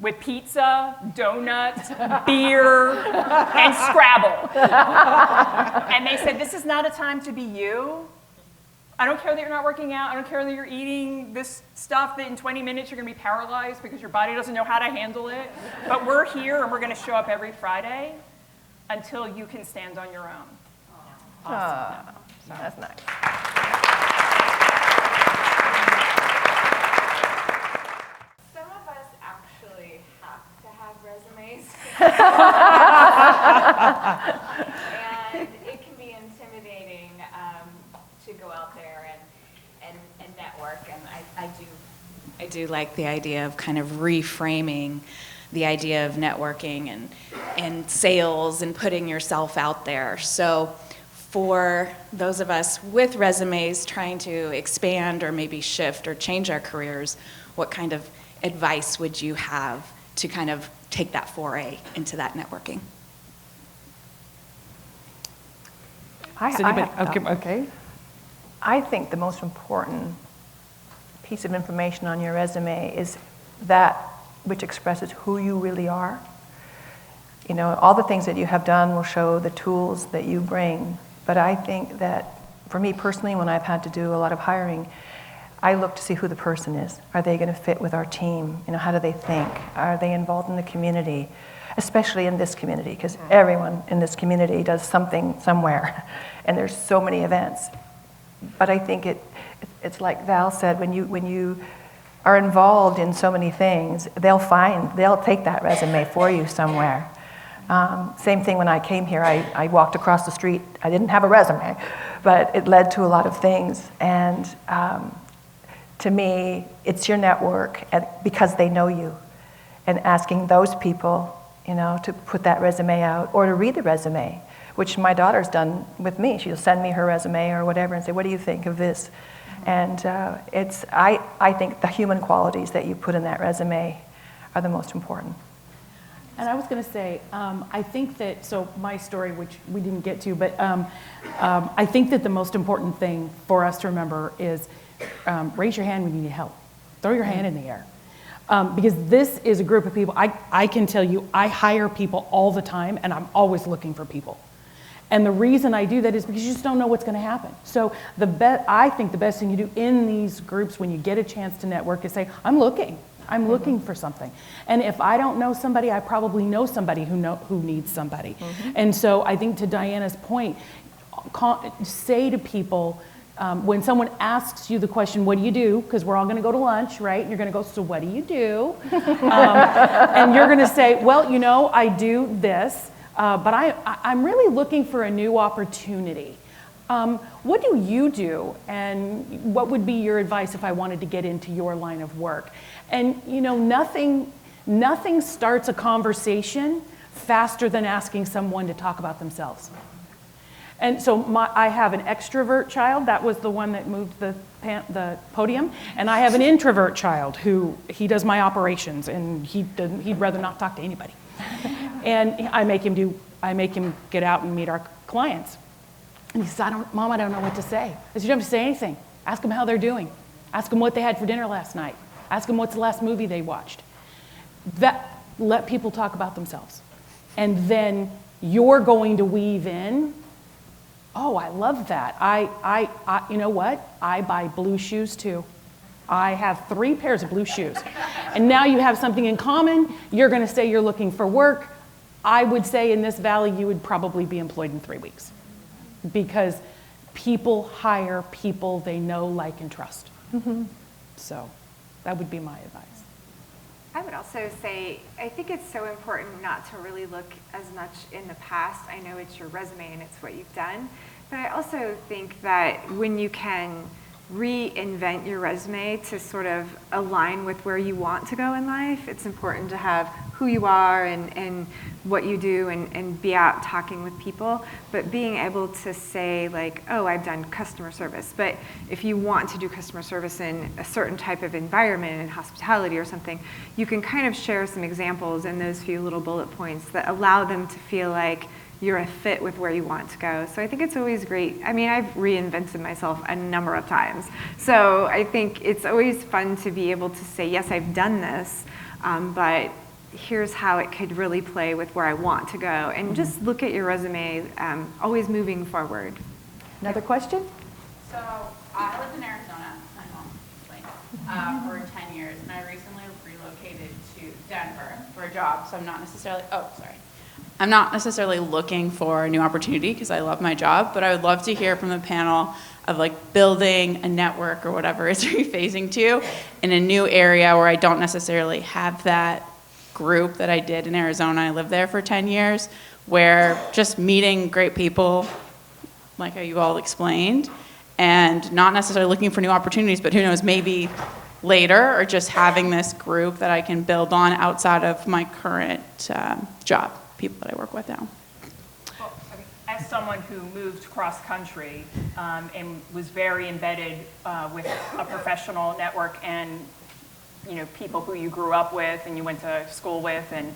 with pizza, donuts, beer, and Scrabble. And they said, this is not a time to be you. I don't care that you're not working out. I don't care that you're eating this stuff that in 20 minutes you're gonna be paralyzed because your body doesn't know how to handle it. But we're here and we're gonna show up every Friday until you can stand on your own. Awesome. That's nice. And it can be intimidating to go out there and network. And I do like the idea of kind of reframing the idea of networking and sales and putting yourself out there. So for those of us with resumes trying to expand or maybe shift or change our careers, what kind of advice would you have to kind of take that foray into that networking? Okay. I think the most important piece of information on your resume is that which expresses who you really are. All the things that you have done will show the tools that you bring. But I think that for me personally, when I've had to do a lot of hiring, I look to see who the person is. Are they going to fit with our team? How do they think? Are they involved in the community? Especially in this community, because everyone in this community does something somewhere, and there's so many events. But I think it's like Val said, when you are involved in so many things, they'll take that resume for you somewhere. Same thing when I came here, I walked across the street. I didn't have a resume, but it led to a lot of things. And to me, it's your network because they know you, and asking those people, to put that resume out or to read the resume, which my daughter's done with me. She'll send me her resume or whatever and say, what do you think of this? And I think the human qualities that you put in that resume are the most important. And I was going to say, I think that, so my story, which we didn't get to, but I think that the most important thing for us to remember is raise your hand when you need help. Throw your hand in the air. Because this is a group of people, I can tell you, I hire people all the time, and I'm always looking for people. And the reason I do that is because you just don't know what's going to happen. So I think the best thing you do in these groups when you get a chance to network is say, I'm looking for something. And if I don't know somebody, I probably know somebody who needs somebody. And so I think to Diana's point, say to people, when someone asks you the question, what do you do? Because we're all going to go to lunch, right? And you're going to go, so what do you do? And you're going to say, well, you know, I do this, but I'm really looking for a new opportunity. What do you do? And what would be your advice if I wanted to get into your line of work? And, you know, nothing starts a conversation faster than asking someone to talk about themselves. And so I have an extrovert child. That was the one that moved the podium. And I have an introvert child who, he does my operations, and he'd rather not talk to anybody. And I make him get out and meet our clients. And he says, Mom, I don't know what to say. I said, you don't have to say anything. Ask them how they're doing. Ask them what they had for dinner last night. Ask them what's the last movie they watched. Let people talk about themselves. And then you're going to weave in, oh, I love that. You know what? I buy blue shoes too. I have 3 pairs of blue shoes. And now you have something in common. You're going to say you're looking for work. I would say in this valley, you would probably be employed in 3 weeks. Because people hire people they know, like, and trust. So that would be my advice. I would also say, I think it's so important not to really look as much in the past. I know it's your resume and it's what you've done, but I also think that when you can reinvent your resume to sort of align with where you want to go in life, it's important to have who you are and what you do and be out talking with people, but being able to say like, oh, I've done customer service. But if you want to do customer service in a certain type of environment, in hospitality or something, you can kind of share some examples in those few little bullet points that allow them to feel like you're a fit with where you want to go. So I think it's always great. I mean, I've reinvented myself a number of times. So I think it's always fun to be able to say, yes, I've done this, but here's how it could really play with where I want to go. And just look at your resume, always moving forward. Another question? So I lived in Arizona, my home, for 10 years, and I recently relocated to Denver for a job, so I'm not necessarily looking for a new opportunity because I love my job, but I would love to hear from the panel of like building a network or whatever it's rephasing to in a new area where I don't necessarily have that group that I did in Arizona. I lived there for 10 years, where just meeting great people, like how you all explained, and not necessarily looking for new opportunities, but who knows, maybe later, or just having this group that I can build on outside of my current job, people that I work with now. Well, as someone who moved cross country and was very embedded with a professional network and people who you grew up with and you went to school with, and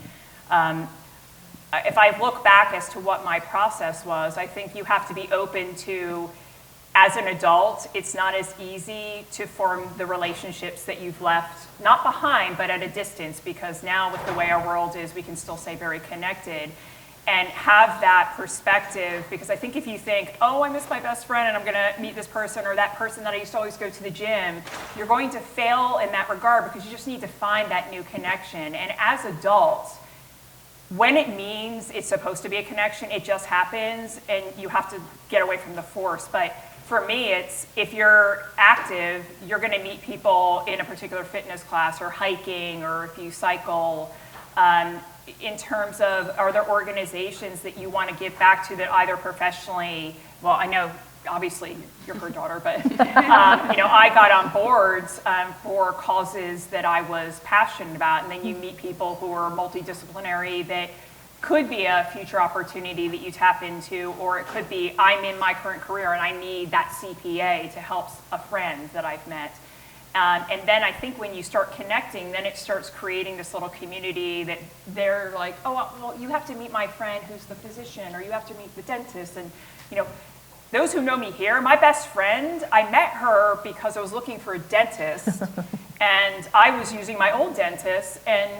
if I look back as to what my process was, I think you have to be open to, as an adult, it's not as easy to form the relationships that you've left, not behind, but at a distance, because now with the way our world is, we can still stay very connected and have that perspective. Because I think if you think, oh, I miss my best friend and I'm gonna meet this person or that person that I used to always go to the gym, you're going to fail in that regard because you just need to find that new connection. And as adults, when it means it's supposed to be a connection, it just happens and you have to get away from the force. But for me, it's if you're active, you're going to meet people in a particular fitness class or hiking, or if you cycle. In terms of, are there organizations that you want to give back to that either professionally, well, I know obviously you're her daughter, but I got on boards for causes that I was passionate about, and then you meet people who are multidisciplinary that could be a future opportunity that you tap into, or it could be I'm in my current career and I need that CPA to help a friend that I've met. And then I think when you start connecting, then it starts creating this little community that they're like, oh, well, you have to meet my friend who's the physician, or you have to meet the dentist. And, you know, those who know me here, my best friend, I met her because I was looking for a dentist, and I was using my old dentist, and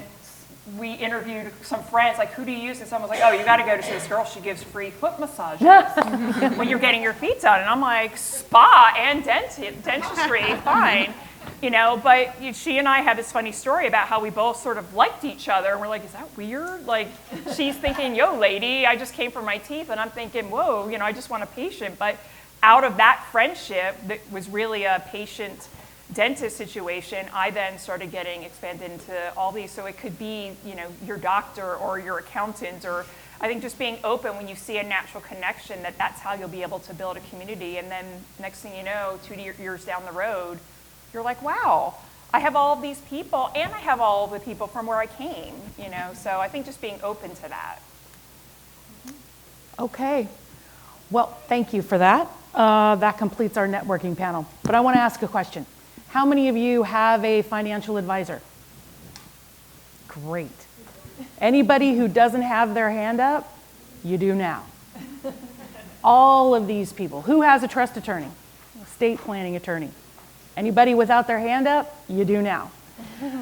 we interviewed some friends, like, who do you use? And someone was like, oh, you got to go to see this girl. She gives free foot massages when you're getting your feet done. And I'm like, spa and dentistry, fine. You know, but she and I had this funny story about how we both sort of liked each other. And we're like, is that weird? Like, she's thinking, yo, lady, I just came for my teeth. And I'm thinking, whoa, you know, I just want a patient. But out of that friendship that was really a patient dentist situation, I then started getting expanded into all these. So it could be, you know, your doctor or your accountant, or I think just being open when you see a natural connection, that's how you'll be able to build a community. And then next thing you know, 2 years down the road, you're like, wow, I have all of these people, and I have all of the people from where I came, you know? So I think just being open to that. Okay. Well, thank you for that. That completes our networking panel. But I want to ask a question. How many of you have a financial advisor? Great. Anybody who doesn't have their hand up? You do now. All of these people. Who has a trust attorney? Estate planning attorney? Anybody without their hand up? You do now.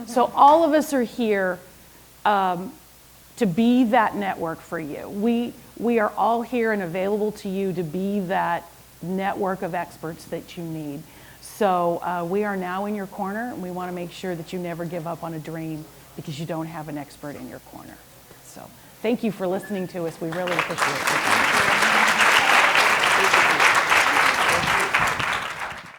So all of us are here to be that network for you. We are all here and available to you to be that network of experts that you need. So we are now in your corner, and we want to make sure that you never give up on a dream because you don't have an expert in your corner. So thank you for listening to us. We really appreciate it.